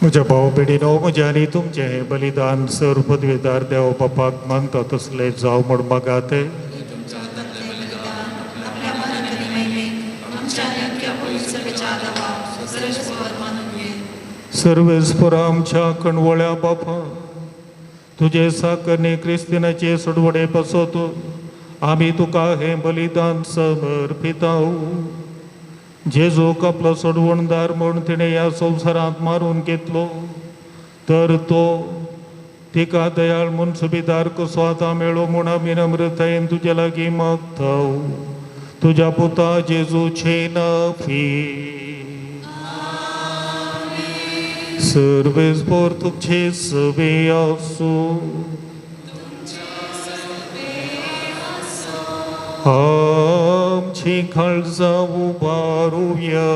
म्हज्या भाव भयणीनो, म्हजें आनी तुमचें हें बलिदान सर्व पदवेदार देव बापाक मानता तसलें जावं म्हण मागात. सर्वेस्परा आमच्या कणवळ्या बापा, तुजे साकरणे क्रिस्तिनाचे सोडवणे बसोत आमी तुका हें बलिदान समर्पिताव. जेजूक आपलो सोडवणदार म्हूण तिणें ह्या संवसारांत मारून घेतलो, तर तो तिका दयाळ म्हूण सुबेदार कसो आतां मेळ्ळो म्हूण आमी नम्रतायेन तुजे लागीं मागताव. तुज्या पुता जेजूचे नांवी. सर्वेस्पर तुमचे सवे आसूं. आमची काळजां उबारुया.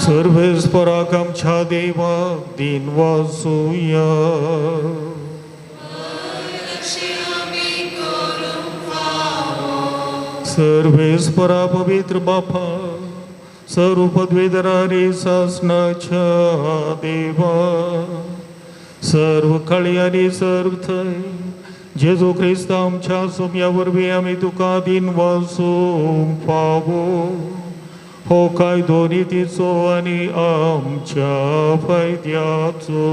सर्वेस्पराक आमच्या देवाक दिन वाजूया. सर्वेस्परा पवित्र बापा, सर्व पदवीधरांनी सासणाच्या देवा, सर्व काळी आनी सर्व थंय जेजू क्रिस्त आमच्या सोम्या वरवीं आमी तुका दिन वाजूंक फावो. हो कायदो नितीचो आनी आमच्या फायद्याचो.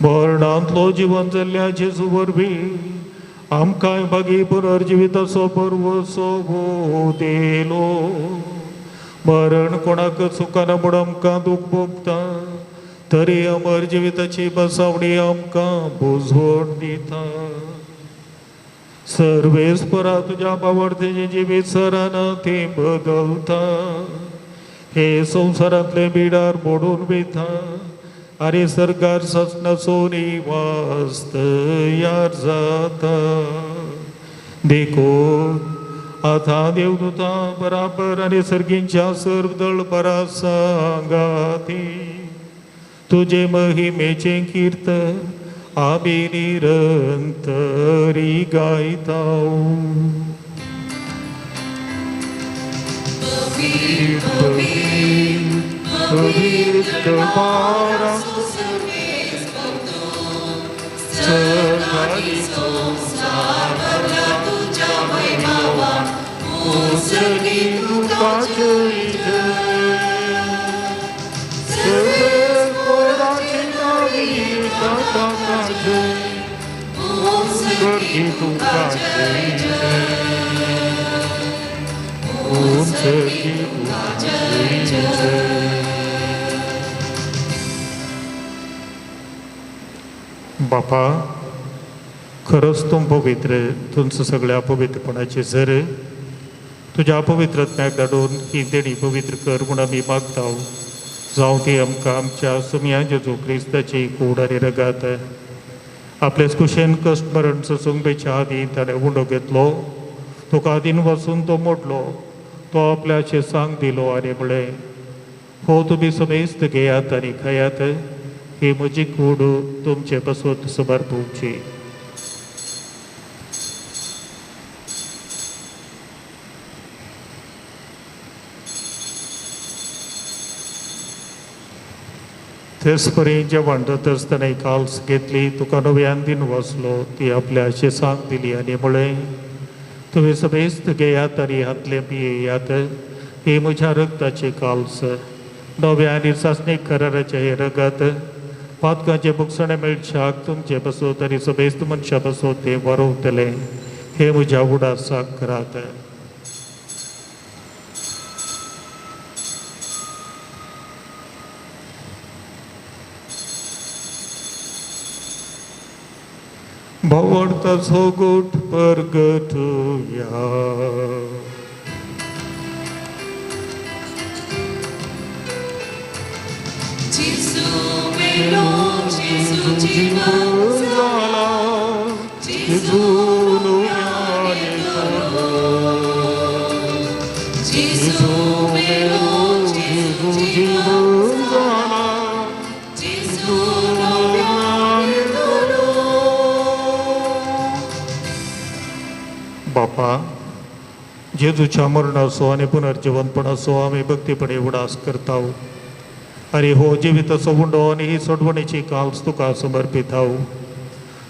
मरणांतलो जिवन जाल्ल्या जेजू वरवीं आमकां भागी पुनर्जिविताचो पर्वसो देलो. मरण कोणाक चुकना म्हूण आमकां दूख भोगता, तरी अमर जिविताची बसावणी आमकां बुजवण दिता. सर्वेस्परा तुझ्या पावडतेचे जिवीत सराना ती बदलता. हे संसारातले बिडार मोडून वेता आरे सरकार ससना सोनी वास्त यार जाता. देखून आता देवदूता बराबर आणि सर्गींच्या सर्वदळ बरा सांगाती तुझे महिमेचे कीर्तन आम्ही निरंतरी गायताव. पवित्र बारा सरकारी तुझ्या महिमावान उसळी तुकाचे सर्वे कोणाची नावी ताताचे उसळी तुकाचे उसळी तुकाचे. बापा खरंच तुम पवित्र तुमचं सगळ्या अपवित्रपणाचे झर तुझ्या अपवित्रत्म्याक धाडून ही देणी पवित्र कर म्हूण आमी मागता. जावं ती आमकां आमच्या सुम्या जेजू क्रिस्ताची कूड आनी रगात आपलेच कुशेन कश्ट मरण सोंसुंकपेच्या आदीं ताणें उंडो घेतलो. तुका आदीन वचून तो मोडलो. तो आपल्या शेसांक दिलो आनी म्हळें हो तुमी समेस्त घेयात आनी खायात. ही म्हजी कूड तुमचे बसवत समर्पूची. तेच परी जेवण जात आसतना एक काल्स घेतली तुका नव्यान दिन वचलो ती आपल्या शेसांक दिली आनी म्हळें तुमी समेस्त घेयात आनी हातले पियेयात. ही म्हज्या रगताचे काल्स नव्या आनी सासणीक कराराचे हे रगत पातकांचे बुकसणे मेळशाक तुमचे बसोत आनी समेस्त मनशां बसोत ते वरवतले. हे म्हज्या उडासाक करात. भवडताचो गोठ परगटुया. Gesù जाला Gesù numiane solo Gesù melo Gesù जाला Gesù numiane solo. बापा जेजूच्या मरणाचो आनी पुनर्जीवनपणाचो आमी भक्तीपणे उडास करता. अरे हो जिविताचो उंडो आनी ही सोडवणेची काल्स तुका समर्पीत हांव.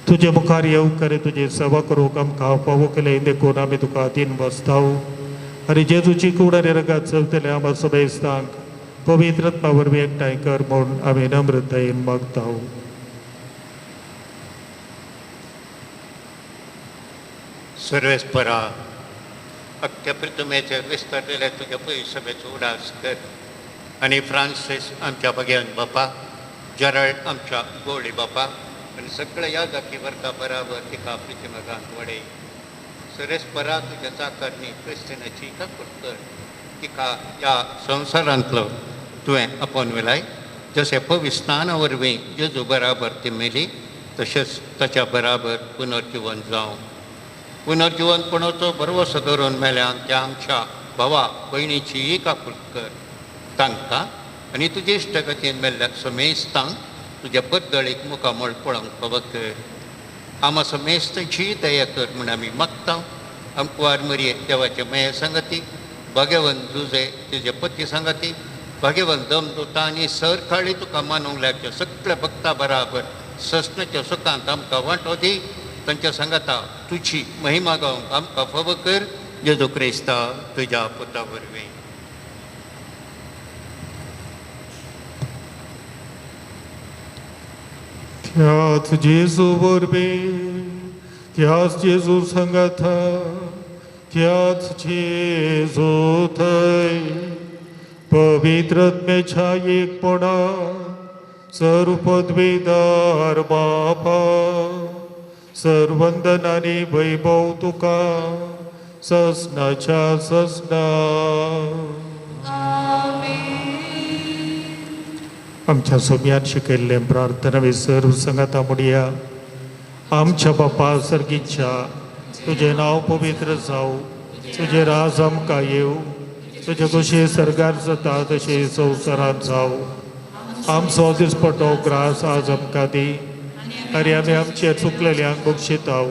तुजे मुखार येवंक आनी तुजी सेवा करूंक आमकां फावो केले देखून आमी तुका दिन बसता. आनी जेजूची कूड आनी रगात चलतले आमकां समेस्तांक पवित्र आत्मा वरवीं एकठांय कर म्हूण आमी नम्रतायेन मागता. सर्वेस्परा अख्ख्या पृथ्वीचे विस्तारलेल्या तुझ्या पयस सभेचो उडास कर आनी फ्रांसीस आमच्या भगियान बापा जराल्ड आमच्या गोळी बापा आनी सगळ्या ह्या जाती वर्गा बराबर तिका प्रितीमगांत वडय. सर्वेस्परा तुज्या चाकरणी क्रिस्तिनाची काकूट कर. तिका ह्या संवसारांतलो तुवें आपोवन वेलाय. जशें पविस्ताना वरवीं जेजू बराबर ती मेली तशेंच ताच्या बराबर पुनर्जीवन जावं. पुनर्जीवनपणाचो भरवसो धरून मेल्यान त्या आमच्या भावा भयणीची काकूट कर. तांकां आनी तुजे इश्टगतीन मेल्ल्या समेस्तांक तुज्या बद्दळीक मुखामळ पळोवंक फावो कर. आमा समेस्तांची दया कर म्हूण आमी मागता. आमकुवार मरिये देवाचे मये संगती भगवन जुजे तुजे पती संगती भगवन दमदूता आनी सरकाळी तुका मानूंक लागच्या सगळ्या भक्ता बराबर ससणाच्या सुखांत आमकां वांटो दी. तांच्या सांगाता तुजी महिमा गावंक आमकां फावो कर. जेजू क्रिस्ता तुज्या पुता वरवीं. त्याच जेजू वरवीं त्याच जेजू सांगाता त्याच जेजू थंय पवित्र आत्म्याच्या एकपणान सर्वपदवीदार बापा सर्वंदनाने वैभव तुका ससनाच्या ससना आमच्या सोम्यात शिकयल्ले प्रार्थना विसर संगता मुडिया आमच्या बापा सर्गीच्या तुझे नाव पवित्र जावं तुझे राज आमकां येवं तुझे कशें सर्गार जाता तशें संवसारांत जावं आमचो दिसपट्टो ग्रास आज आमकां दी आनी आमी आमचे चुकलेल्यांक बक्षिताव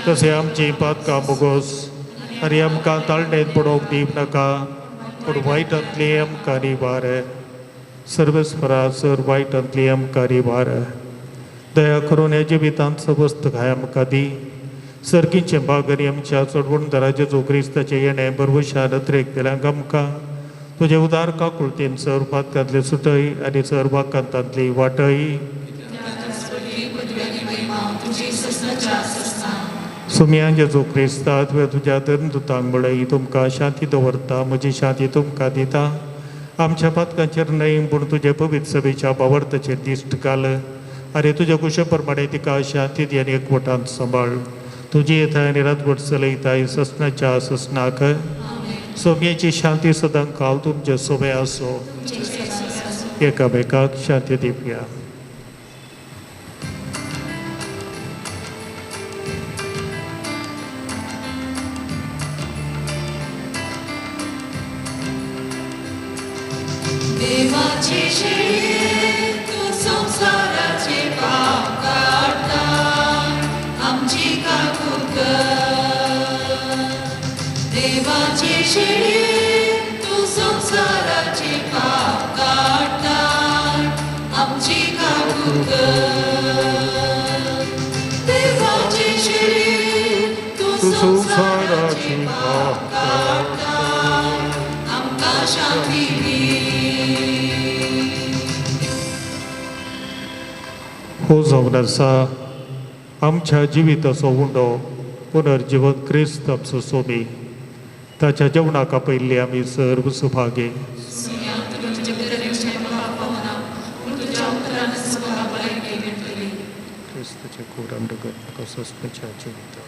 तशें आमची पातकां मुगोस आनी आमकां ताळणेंत पडोवंक दिवं नाका पूण वायटांतली आमकां निवार सर्वेस्परा सर वायटांतली आमकां निवार दया करून हे जिवितांत वस्त काय आमकां दी सर्गीचे बागरी आमच्या चडवणदाराचे जो क्रिस्ताचे येणें बरवशा नत्रेक दिल्यांक आमकां तुजे उदार काकुळतेन सर पातकांतली सुटय आनी सर वाकांतांतली वाटय सुमयांचे जो क्रिस्ता तुवें तुज्या धर्मदुतांक म्हणय तुमकां शांती दवरता म्हजी शांती तुमकां दिता आमच्या पातकांचेर न्हय पूण तुजे पवित्र सभेच्या बावर्ताचेर दिश्ट घाल आनी तुज्या कुशे प्रमाणे तिका शांती दी आनी एकवटांत सांबाळ तुजी येताय आनी रातभर चलयताय ससनाच्या ससनाक सोम्याची शांती सदां काल तुमचे सोबे आसो एकामेकाक शांती दिवया देवाची शेळी तू संसाराचे पाप काढता आमची काकूळ कर देवाची शेळी तू संसाराचे पाप काढता आमची काकूळ कर देवाची शेळी तू संसाराचे पाप काढता आमकां शांती दी हो जावन आसा आमच्या जिविताचो उंडो पुनर्जीवन क्रिस्त आमचो सोमी ताच्या जेवणाक पयली आमी सर्व सुभागे क्रिस्ताचे कोरांड करता ससनाच्या जिविता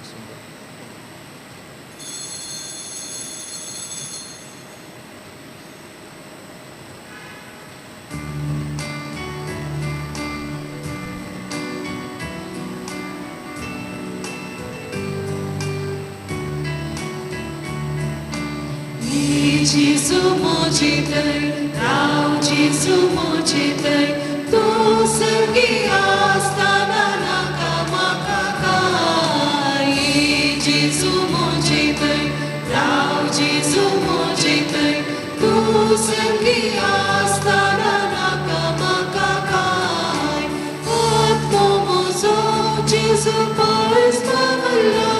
Gesù mucitei, rau Gesù mucitei, tu sergi astana nakamakakai. Gesù mucitei, rau Gesù mucitei, tu sergi astana nakamakakai. Atmo mozo Gesù paistamalla.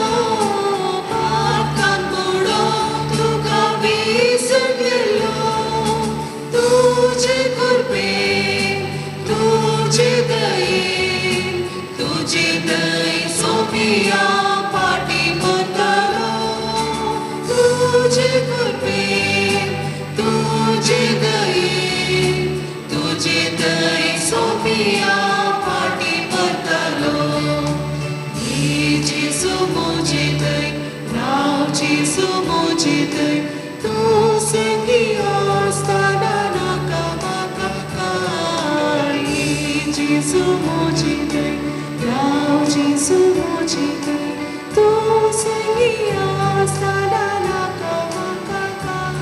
Sophia party matalo tujhe kurbe tujhe dai Sophia party matalo Jesu mujhe dai now Jesu mujhe dai tu sangi astana nakamakakai Jesu mujhe dai now Jesu mujhe dai tu sangi astana nakamakakai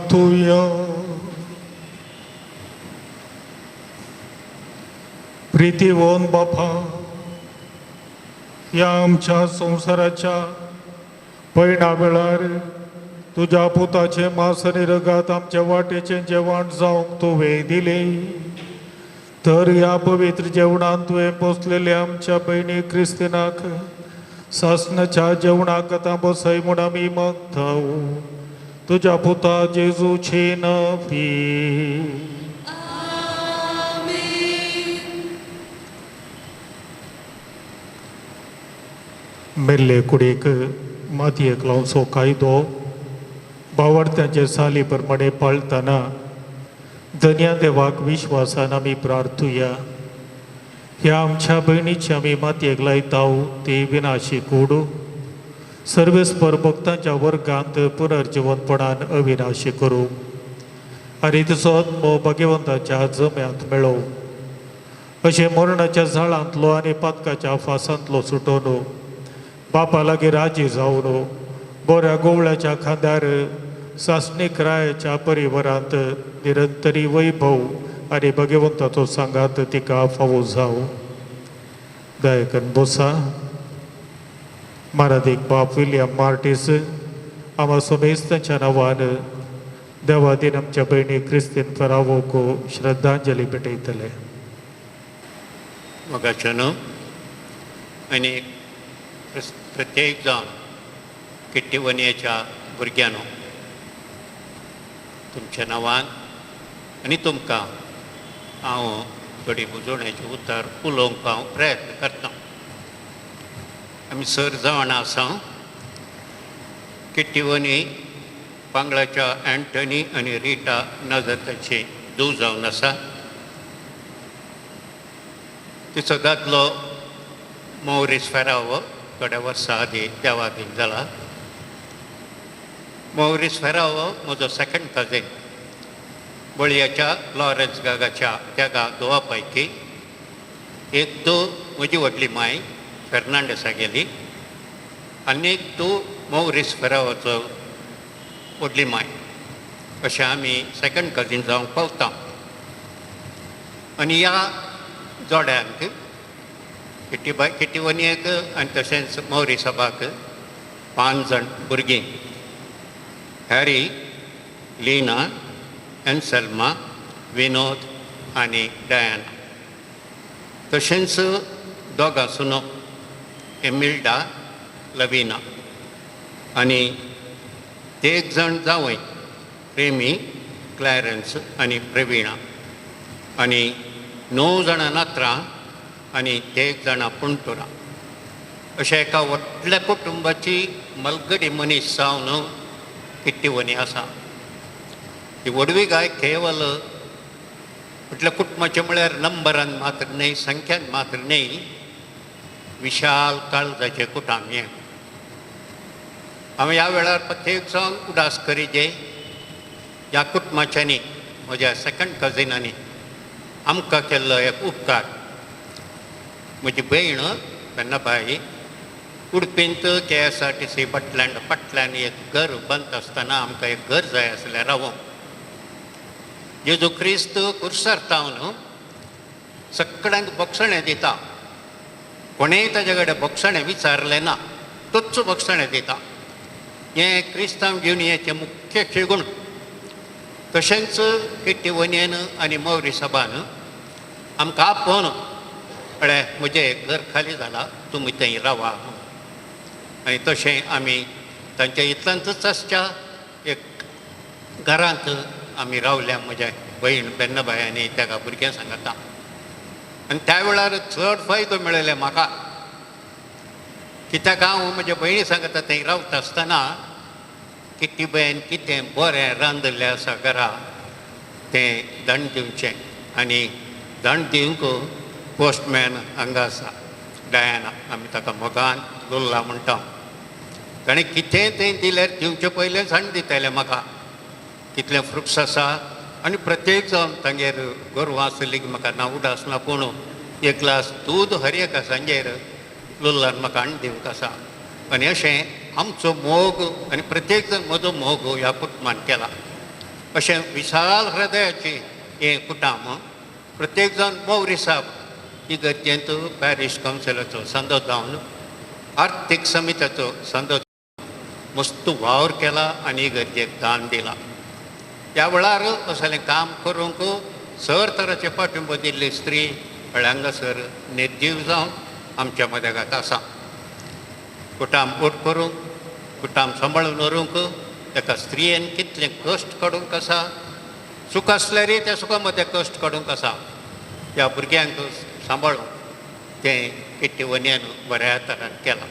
प्रार्थूया. प्रीतीवन बापा, या आमच्या संसाराच्या पैना वेळार तुझ्या पुताचे मासनी रगात आमच्या वाटेचे जेवण जावंक तू वेळ दिले, तर या पवित्र जेवणात तुवें बसलेल्या आमच्या बहिणी क्रिस्तिनाक सासणाच्या जेवणाक आतां बसय म्हूण आमी मागता. तुझ्या पुता जेजूचे नांवी. मेल्ले कुडीक मातयेक लावन सो कायदो भावार्थ्याचे साली प्रमाणे पाळतना धन्या देवाक विश्वासान आमी प्रार्थुया. ह्या आमच्या भयणीची आमी मातयेक लायता ती विनाशी कूड सर्वेस्पर भक्तांच्या वर्गांत पुनर्जीवनपणान अविनाशी करूं आनी तिचो आत्मो भगवंताच्या जम्यांत मेळो. अशें मरणाच्या झाडांतलो आनी पातकाच्या फासांतलो सुटोन बापा लागीं राजी जावन बऱ्या गोवळ्याच्या खांद्यार सासणीक रायाच्या परिवारांत निरंतरी वैभव आनी भगवंताचो सांगात तिका फावो जावं. दयाकन बोसा. मारादीक बाप विलियम मार्टिस आमा समेस्तांच्या नांवान देवादीन आमच्या भयणी क्रिस्तीन फरावोक श्रद्धांजली पेटयतले. मोगाचनो आनी प्रत्येक जावन किट्टीवनयेच्या भुरग्यांनो तुमच्या नांवान आनी तुमकां हांव थोडी बुजवण्याचें उतर उलोवंक हांव प्रयत्न करता. आमी सर जावन आसा किट्टीवनी पांगळाच्या एंटनी आनी रिटा नाजताची धूव जावन आसा. तिचो दादलो मौरीस फेरावो थोड्या वर्सां आदीं देवादीन जाला. मौरीस फेरावो म्हजो सेकंड कझीन. बळयाच्या लॉरेन्स गागाच्या त्या दोवा पैकी एक धूव म्हजी व्हडली माय फेर्नांडेसा गेली आनी एक धूव मौरीस फेरावाचो व्हडली माय. अशें आमी सेकंड कझीन जावंक पावता. आनी ह्या जोड्यांक किट्टीवनयेक आनी तशेंच मौरीसाबाक 5 जाण भुरगीं. हॅरी, लीना, एन्सेल्मा, विनोद आनी डायना. तशेंच दोगां सुनो एमिल्डा, लविना आनी ते एक जाण जावय प्रेमी, क्लॅरन्स आनी प्रवीणा आनी 9 जाणां नात्रां आनी ते एक जाणां पुंटुरा. अशें एका व्हडल्या कुटुंबाची मलगडी मनीस जावन किट्टीवनी आसा. ही व्हडवी गाय केवल म्हटल्या कुटुंबाचे म्हळ्यार नंबरान मात्र न्हय, संख्यान मात्र न्हय, विशाल काळजाचें कुटाम हें. हांव ह्या वेळार प्रत्येक जावन उदास करीजे ह्या कुटुंबाच्यांनी म्हज्या सेकंड कझिनांनी आमकां केल्लो एक उपकार. म्हजी भयण बेन्नाबाई उडपींत KSRTC फाटल्यान एक घर बांदता आसतना आमकां एक घर जाय आसलें रावोंक. जेजू क्रिस्त कुर्सार तावन सगळ्यांक बक्षणें दिता. कोणेंय ताजे कडेन बक्षणें विचारलें ना, तोच बक्षणें दिता. हें क्रिस्तांव जिणेचें मुख्य शिगूण. तशेंच किट्टीवनयेन आनी मौरी सभान आमकां आपोवन म्हळ्यार म्हजें घर खाली जालां, तुमी थंय रावा. आनी तशें आमी तांच्या इतल्यांतच आसच्या एक घरांत आमी रावल्या. म्हज्या भयण बेन्नाबाई आनी तेका भुरग्यां सांगता. आनी त्या वेळार चड फायदो मेळयले म्हाका, कित्याक हांव म्हज्या भयणी सांगता थंय रावता आसतना किट्टीबायन कितें बरें रांदलें आसा घरा तें दंड दिवचें. आनी दंड दिवंक पोस्टमॅन हांगा आसा डायना, आमी ताका मोगान लुल्ला म्हणटा. ताणें कितें थंय दिल्यार दिवचे पयलें दंड दितालें म्हाका. कितले फ्रुट्स आसा आनी प्रत्येक जावन तांगेर गोरवां आसली की म्हाका ना उदास ना, पूण एक ग्लास दूद हर एका सांजेर लुल्लान म्हाका हाडून दिवंक आसा. आनी अशें आमचो मोग आनी प्रत्येक जण म्हजो मोग ह्या कुटुंबान केला. अशें विशाल हृदयाची हे कुटाम प्रत्येक जण मौरिसाब इगर्जेंत पॅरिश कावन्सिलाचो संदो जावन आर्थीक समित्याचो संदो मस्त वावर केला आनी इगर्जेक दान दिला. त्या वेळार असलें काम करूंक सर तराचे पाठिंबो दिल्ली स्त्री हळ्यांगासर निर्जीव जावन आमच्या मदेगांत आसा. कुटाम ओट करूंक कुटाम सांबाळून व्हरूंक ताका स्त्रियेन कितलें कश्ट काडूंक आसा. सुख आसल्यारय त्या सुखा मदें कश्ट काडूंक आसा. त्या भुरग्यांक सांबाळून तें किट्टी वन्यान बऱ्या तरान केलां.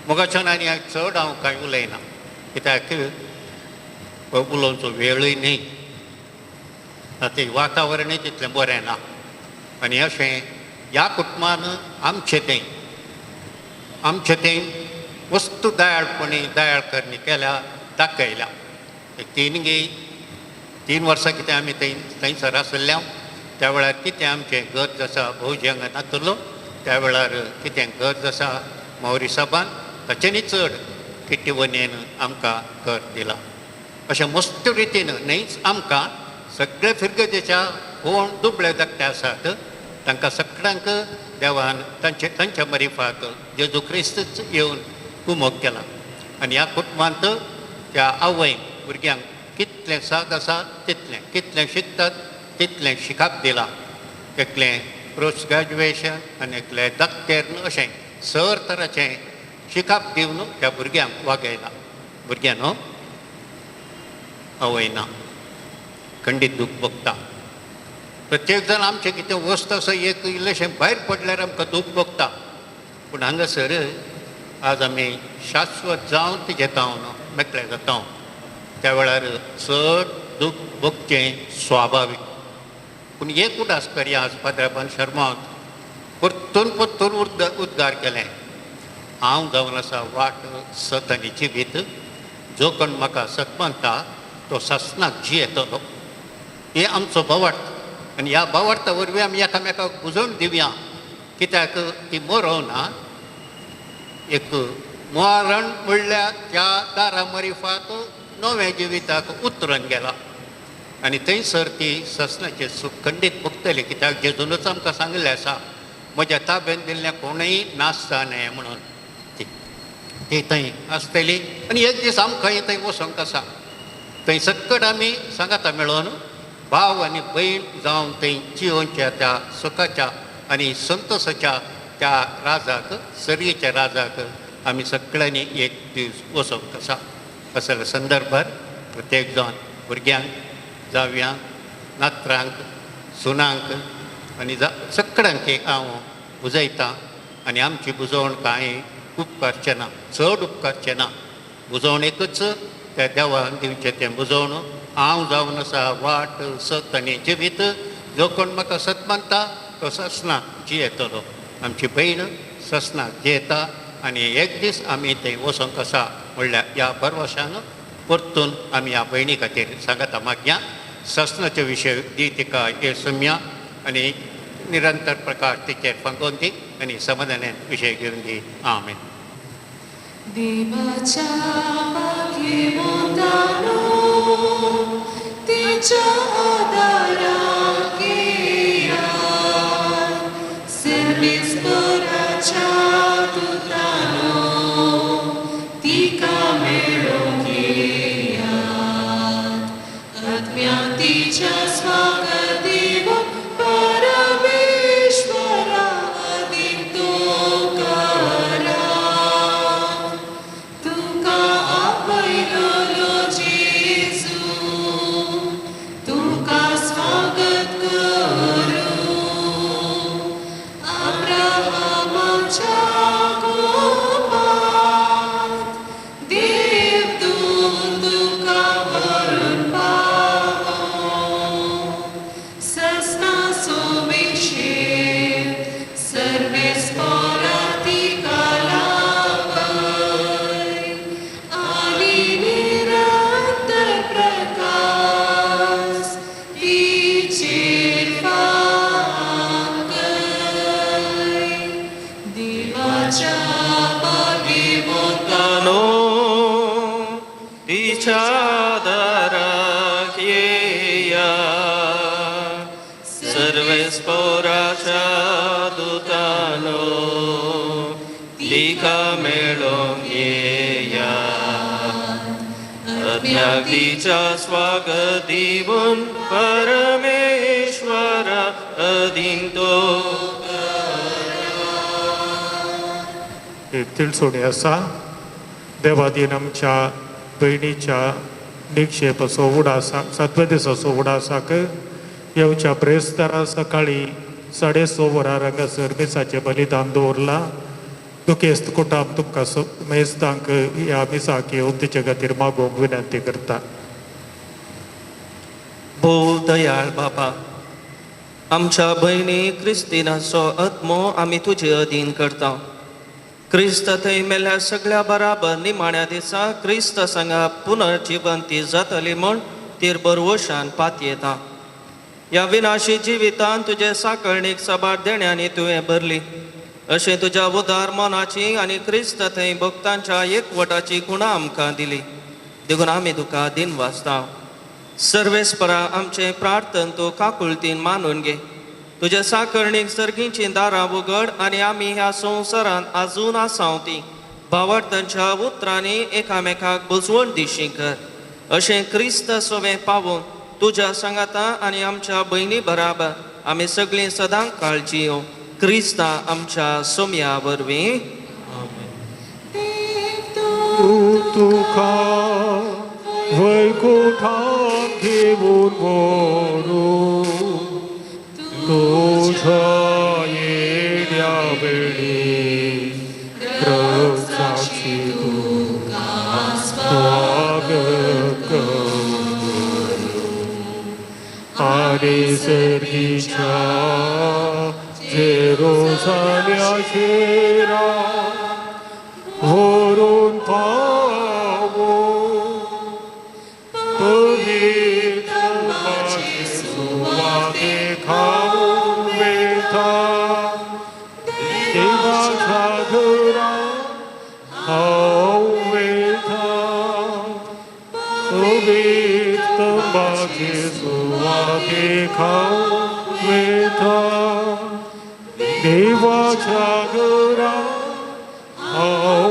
मोगाच्यान आनी चड हांव कांय उलयना कित्याक उलोवचो वेळूय न्ही. तें वातावरणय तितलें बरें ना. आनी अशें ह्या कुटुंबान आमचें तें वस्तू दयाळपणी केल्या दाखयल्या. 3 वर्सां कितें आमी थंयसर आसल्या त्या वेळार कितें आमचें गरज आसा भोवजी हांगा नातलो त्या वेळार कितें गरज आसा मौरिसाबान ताच्यानी चड किट्टी वनेन आमकां कर दिला. अशें मस्त रितीन न्हयच आमकां सगळे फिरगजेच्या कोण दुबळे धाकटे आसात तांकां सगळ्यांक देवान तांच्या मरिफात जेजू क्रिस्तच येवन कुमोग केला. आनी ह्या कुटुंबांत त्या आवयन भुरग्यांक कितलें साद आसा तितलें कितलें शिकतात तितलें शिकाप दिलां. एकलें पोस्ट ग्रॅज्युएशन आनी एकलें दाक्तेर्न अशें सर तराचें शिकाप दिवन त्या भुरग्यांक वागयलां. भुरग्यां न्हू आवय ना खंडीत दूख भोगता. प्रत्येक जण आमचें कितें वस्त आसा एक इल्लेशें भायर पडल्यार आमकां दूख भोगता. पूण हांगासर आज आमी शाश्वत जावन ती घेता न्हू मेकळे जाता त्या वेळार चड दूख भोगचें स्वाभावीक. पूण एक उदास करया आज पाद्राबान शर्मात परतून उद्गार केलें. हांव जावन आसा वाट सत आनी जिवीत जो कोण म्हाका सत मानता तो ससनाक जियेतलो. हें आमचो भावार्थ आनी ह्या भावार्था वरवीं आमी एकामेकाक बुजोवन दिवया. कित्याक ती मरोना एक मरण म्हणल्यार त्या दारा मरिफात नव्या जिविताक उतरून गेला. आनी थंयसर ती ससनाचें सूख खंडीत भोगतली. कित्याक जेजूनच आमकां सांगलें आसा म्हज्या ताब्यान दिल्लें कोणूय नासता न्हय म्हणून ती थंय आसतली. आनी एक दीस आमकांय थंय वचोंक आसा. थंय सकट आमी सांगाता मेळोन भाव आनी भयण जावन थंय जियोच्या त्या सुखाच्या आनी संतोशाच्या त्या राजाक सर्गेच्या राजाक आमी सगळ्यांनी एक दीस वचोंक आसा. असल्या संदर्भार प्रत्येक जावन भुरग्यांक जाव्यांक नात्रांक सुनांक आनी सगळ्यांक हांव बुजयतां. आनी आमची बुजवण कांय उपकारचें ना चड उपकारचें ना. बुजवण एकच त्या देवान दिवचें तें बुजवण. हांव जावन आसा वाट सत आनी जिवीत जो कोण म्हाका सत मानता तो ससनाक जियेतलो. आमची भयण ससनाक जियेता आनी एक दीस आमी थंय वचोंक आसा म्हणल्यार ह्या भरवशान परतून आमी ह्या भयणी खातीर सांगाता मागया. ससनाचे विशय दी तिका येसुम्या आनी निरंतर प्रकाश तिचेर फांकोवन दी आनी समाधानान विशय घेवन दी. आमेन. देवाच्या पाखीवोतानो तिच्या आदाराक येया. सर्वेस्पराच्या दुतानो तिका मेळोंक येया. आत्म्यान तिच्या स्वागत दिवो परमेश्वरा आदीन तो करा. तुका आपयलोलो जेजू तुका स्वागत करू. अब्राहमाच्या गोपात देवदूत तुका व्हरून पावो. ससनाचो विशेष सर्वेस्परा तिका लावय. आनी निरंतर प्रकाश तिचेर फांकय. देवाच्या पाखीवोतानो तिच्या दाराक diasporaच्या दूतानो तिका मेळोंक येया अज्ञातीच्या स्वागत दिवून परमेश्वरा अधीन तो एक तिळसोणी आसा देवादीन आमच्या बहिणीच्या निक्षेपाचो उडासा 7व्या दिसाचो उडासाक येवच्या प्रेस्तारा सकाळी 6:30 वरां हांगासर मिसाचें बलिदान दवरला दुखेस्त कुटुंब तुमकां मेस्तांक ह्या मिसाक येवन तिचे खातीर मागोवंक विनंती करता. भोव दयाळ बाबा, आमच्या भयणी क्रिस्तिनाचो आत्मो आमी तुजे अधीन करता. क्रिस्त थंय मेल्या सगळ्या बराबर निमाण्या दिसा क्रिस्त संगा पुनर्जीवन ती जातली म्हूण तीर बरवशान पातयेता. ह्या विनाशी जिवितान तुजे साकळणीक साबार देण्यांनी तुवें भरली. अशें तुज्या उदार मनाची आनी क्रिस्त थंय भक्तांच्या एकवटाची गुणां आमकां दिली देखून आमी तुका दिन वाचता. सर्वेस्परा आमचे प्रार्थन तूं काकुळतीन मानून घे. तुज्या साकळणीक सर्गींची दारां उगड आनी आमी ह्या संवसारांत आजून आसांव ती भावार्थांच्या उतरांनी एकामेकाक बुजवण दिशी कर. अशें क्रिस्त सोवें पावून तुज्या सांगाता आनी आमच्या भयणी बराबर आमी सगळीं सदांच काळजी येवं. क्रिस्ता आमच्या सोम्या वरवीं तुका वैकुंठांत घेवन व्हरून तुझ्या येद्या वेळी रक्षाची तुका स्वागत करूं आनी सर्गीच्या जेरुसलेम शेरा व्हरून पावो पवित्र माची सुवाते खाऊन वेता देवाच्या घरा हांव वेता पवित्र माची सुवाते खाऊन वेता देवाच्या घरा हांव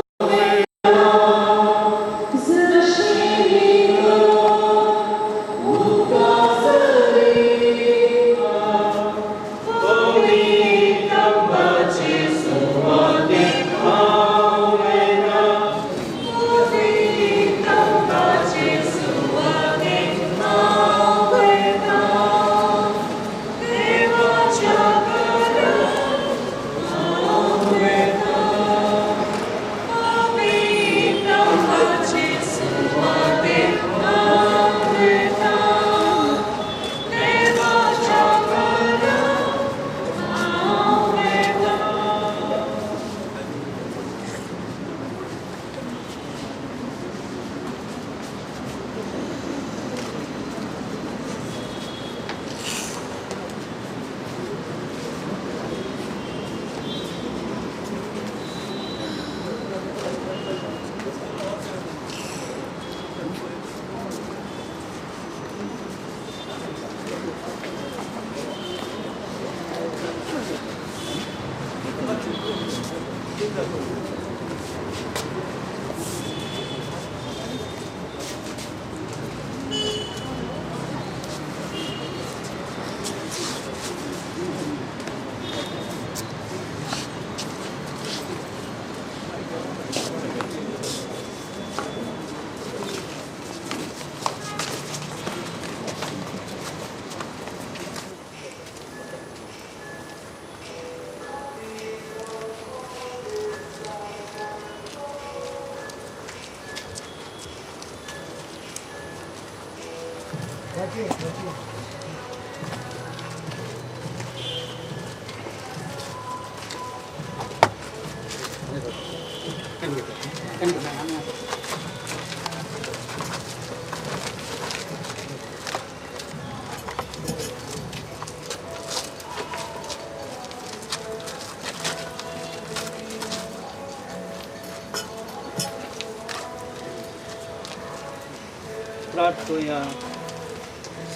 प्रार्थोया.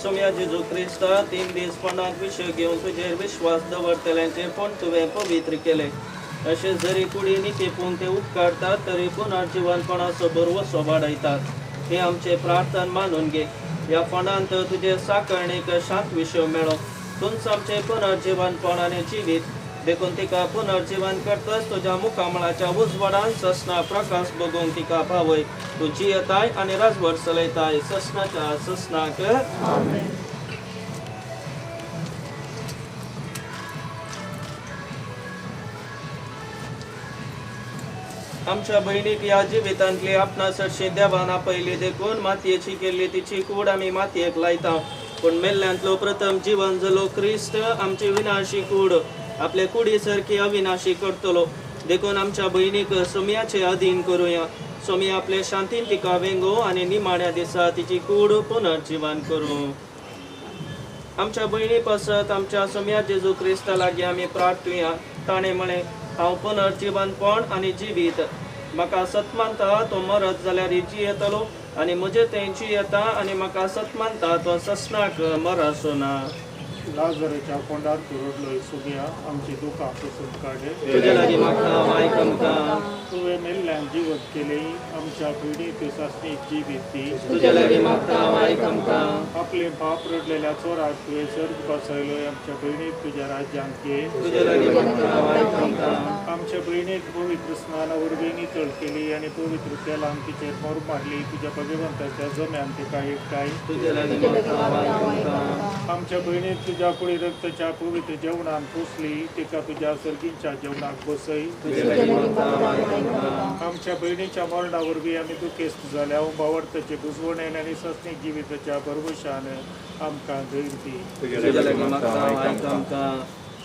सोम्या जेजू क्रिस्ता 3 दीस पणाक विशय घेवन तुजेर विश्वास दवरतल्यांचे पण तुवें पवित्र केले अशें जरी कुडींनी केपून ते उपकारतात तरी पुनर्जीवनपणाचो बरवो सोबाडयतात हे आमचे प्रार्थना मानून घे ह्या फणांत तुजे साकळणेक शांत विशय मेळो तुमच आमचे पुनर्जीवनपणाने जिवीत देखून तिका पुनर्जीवन करतस तुज्या मुखामळाच्या उजवाडान ससना प्रकाश बगूंक तिका भावय तू जियेताय आनी राजवट चलयताय ससनाच्या ससनाक आमेन. आमच्या बहिणीक या जिवितांतली आपणा चडशी देवान आपयली देखून मातयेची केल्ली तिची कूड आमी मातयेक लायता पूण मेल्ल्यांतलो प्रथम जीवन जलो क्रिस्त आमची विनाशी कूड आपले कुडी सारखी अविनाशी करतलो देखून आमच्या बहिणीक सोम्याचे अधीन करूया सोम्या आपले शांतीन तिका वेंगो आनी निमाण्या दिसा तिची कूड पुनर्जीवन करूं. आमच्या बहिणी पासत आमच्या सोम्या जेजू क्रिस्ता लागीं आमी प्रार्थुया ताणें म्हळें हांव पुनर्जीवनपण आनी जिवीत म्हाका सतमानता तो मरत जाल्यार जियेतलो आनी म्हजे तें जियेता आनी म्हाका सतमानता तो ससनाक मरसो ना. लाजराच्या पोंडार तुरडलोय सुगया आमची दुखां पुसून काडे तुजे लागीं म्हाका वायक आमकां तुवें मेल्ल्यान जिवत केली आमच्या पिढी पिसासनीक जिवीत दी तुजे लागीं म्हाका वायक आमकां आपले पाप रडलेल्या चोराक तुवें सर्ग बसयलोय आमच्या भयणीक तुज्या राज्यांत घे तुजे लागीं म्हाका वायक आमकां आमच्या भयणीक पवित्र स्नाना वरवीं नितळ केली आनी पवित्र तेलान तिचेर मोर मारली तुज्या भगवंताच्या जम्यान तिका एकठांय तुजे लागीं म्हाका वायक आमकां आमच्या भयणीक तुज्या कुडी रक्ताच्या पवित्र जेवणान पुसली तिका तुज्या सर्गींच्या जेवणाक बसय तुजे लागीं म्हाका वायक आमकां आमच्या भयणीच्या मरणा वरवीं आमी दुखेस्त जाल्या भावार्थाचे बुजवणेन आनी ससनीक जिविताच्या भरवशान आमकां धैर्य दी तुजे लागीं म्हाका वायक आमकां.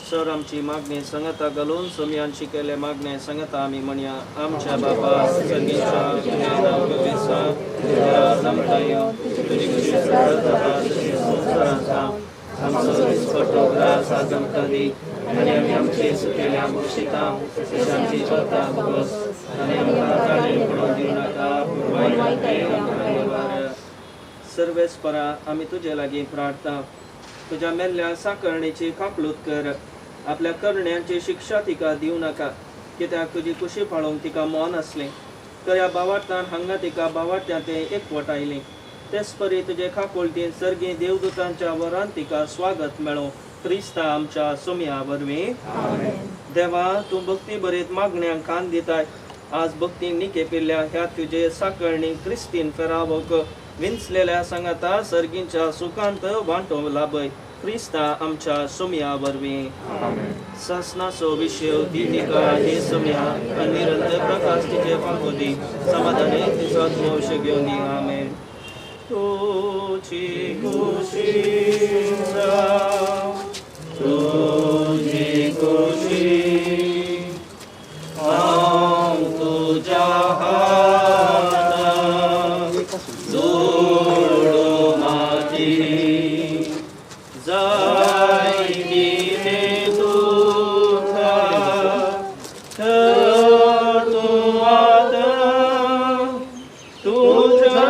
सर आमची मागणी संगता घालून सोम्यांची केले मागणे संगता आमी म्हणया आमच्या बापा सर्गीच्या तुजें नांव गवेसा तुजें नाम येवं तुजी खुशी जाता तशी संवसारांत जावं आमचो दिसपट्टो ग्रास आज आमकां दी आनी आमी आमचे सुकेल्या मुर्शिता आमची चोता भोगोस आनी आमकां जाणीव पडून दिवं नाका पूण वायटांतले आमकां निवार. सर्वेस्परा आमी तुजे लागीं प्रार्थना तुज्या मेल्ल्या साकरणेची कापलूत कर आपल्या करण्यांची शिक्षा तिका दिवं नाका कित्याक तुजी कुशी फाळोवंक तिका मन आसलें खऱ्या भावार्थान हांगा तिका भावार्थ्यां ते एकवटायलीं तेच परी तुजे खाकोळटीन सर्गी देवदूतांच्या वरान तिका स्वागत मेळो क्रिस्ता आमच्या सोम्या वरवीं. देवा तूं भक्ती बरीत मागण्यांक कान दिताय आज भक्तीन निकेपिल्ल्या ह्या तुजे साकळणी क्रिस्तीन फेरावक विंचलेल्या सांगाता सर्गींच्या सुखांत वांटो लाभय क्रिस्ता आमच्या सोम्या वरवीं. ससनाचो विशय दी तिका हे सोम्या आनी निरंतर प्रकाश तिचे पांको दी समाधाने तिचो मोश घेवन दी आमेन. तुझी खुशी जावं तुझी खुशी हांव तुज्या हातांत जोडू म्हाजी जायती ने तुका तर तूं आतां तुज्या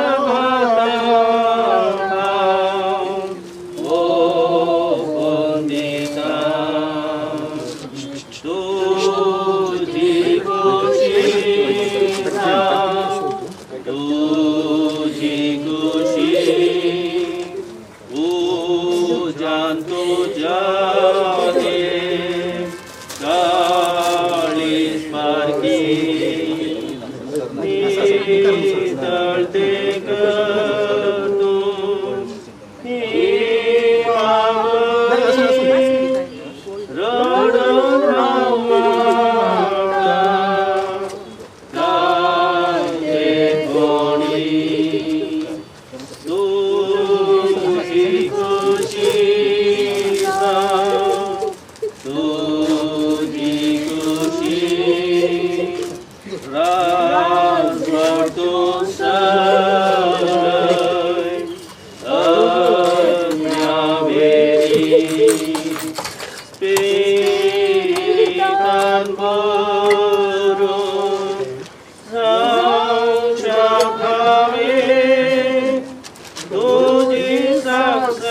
तुझी साक्ष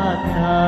Surrender.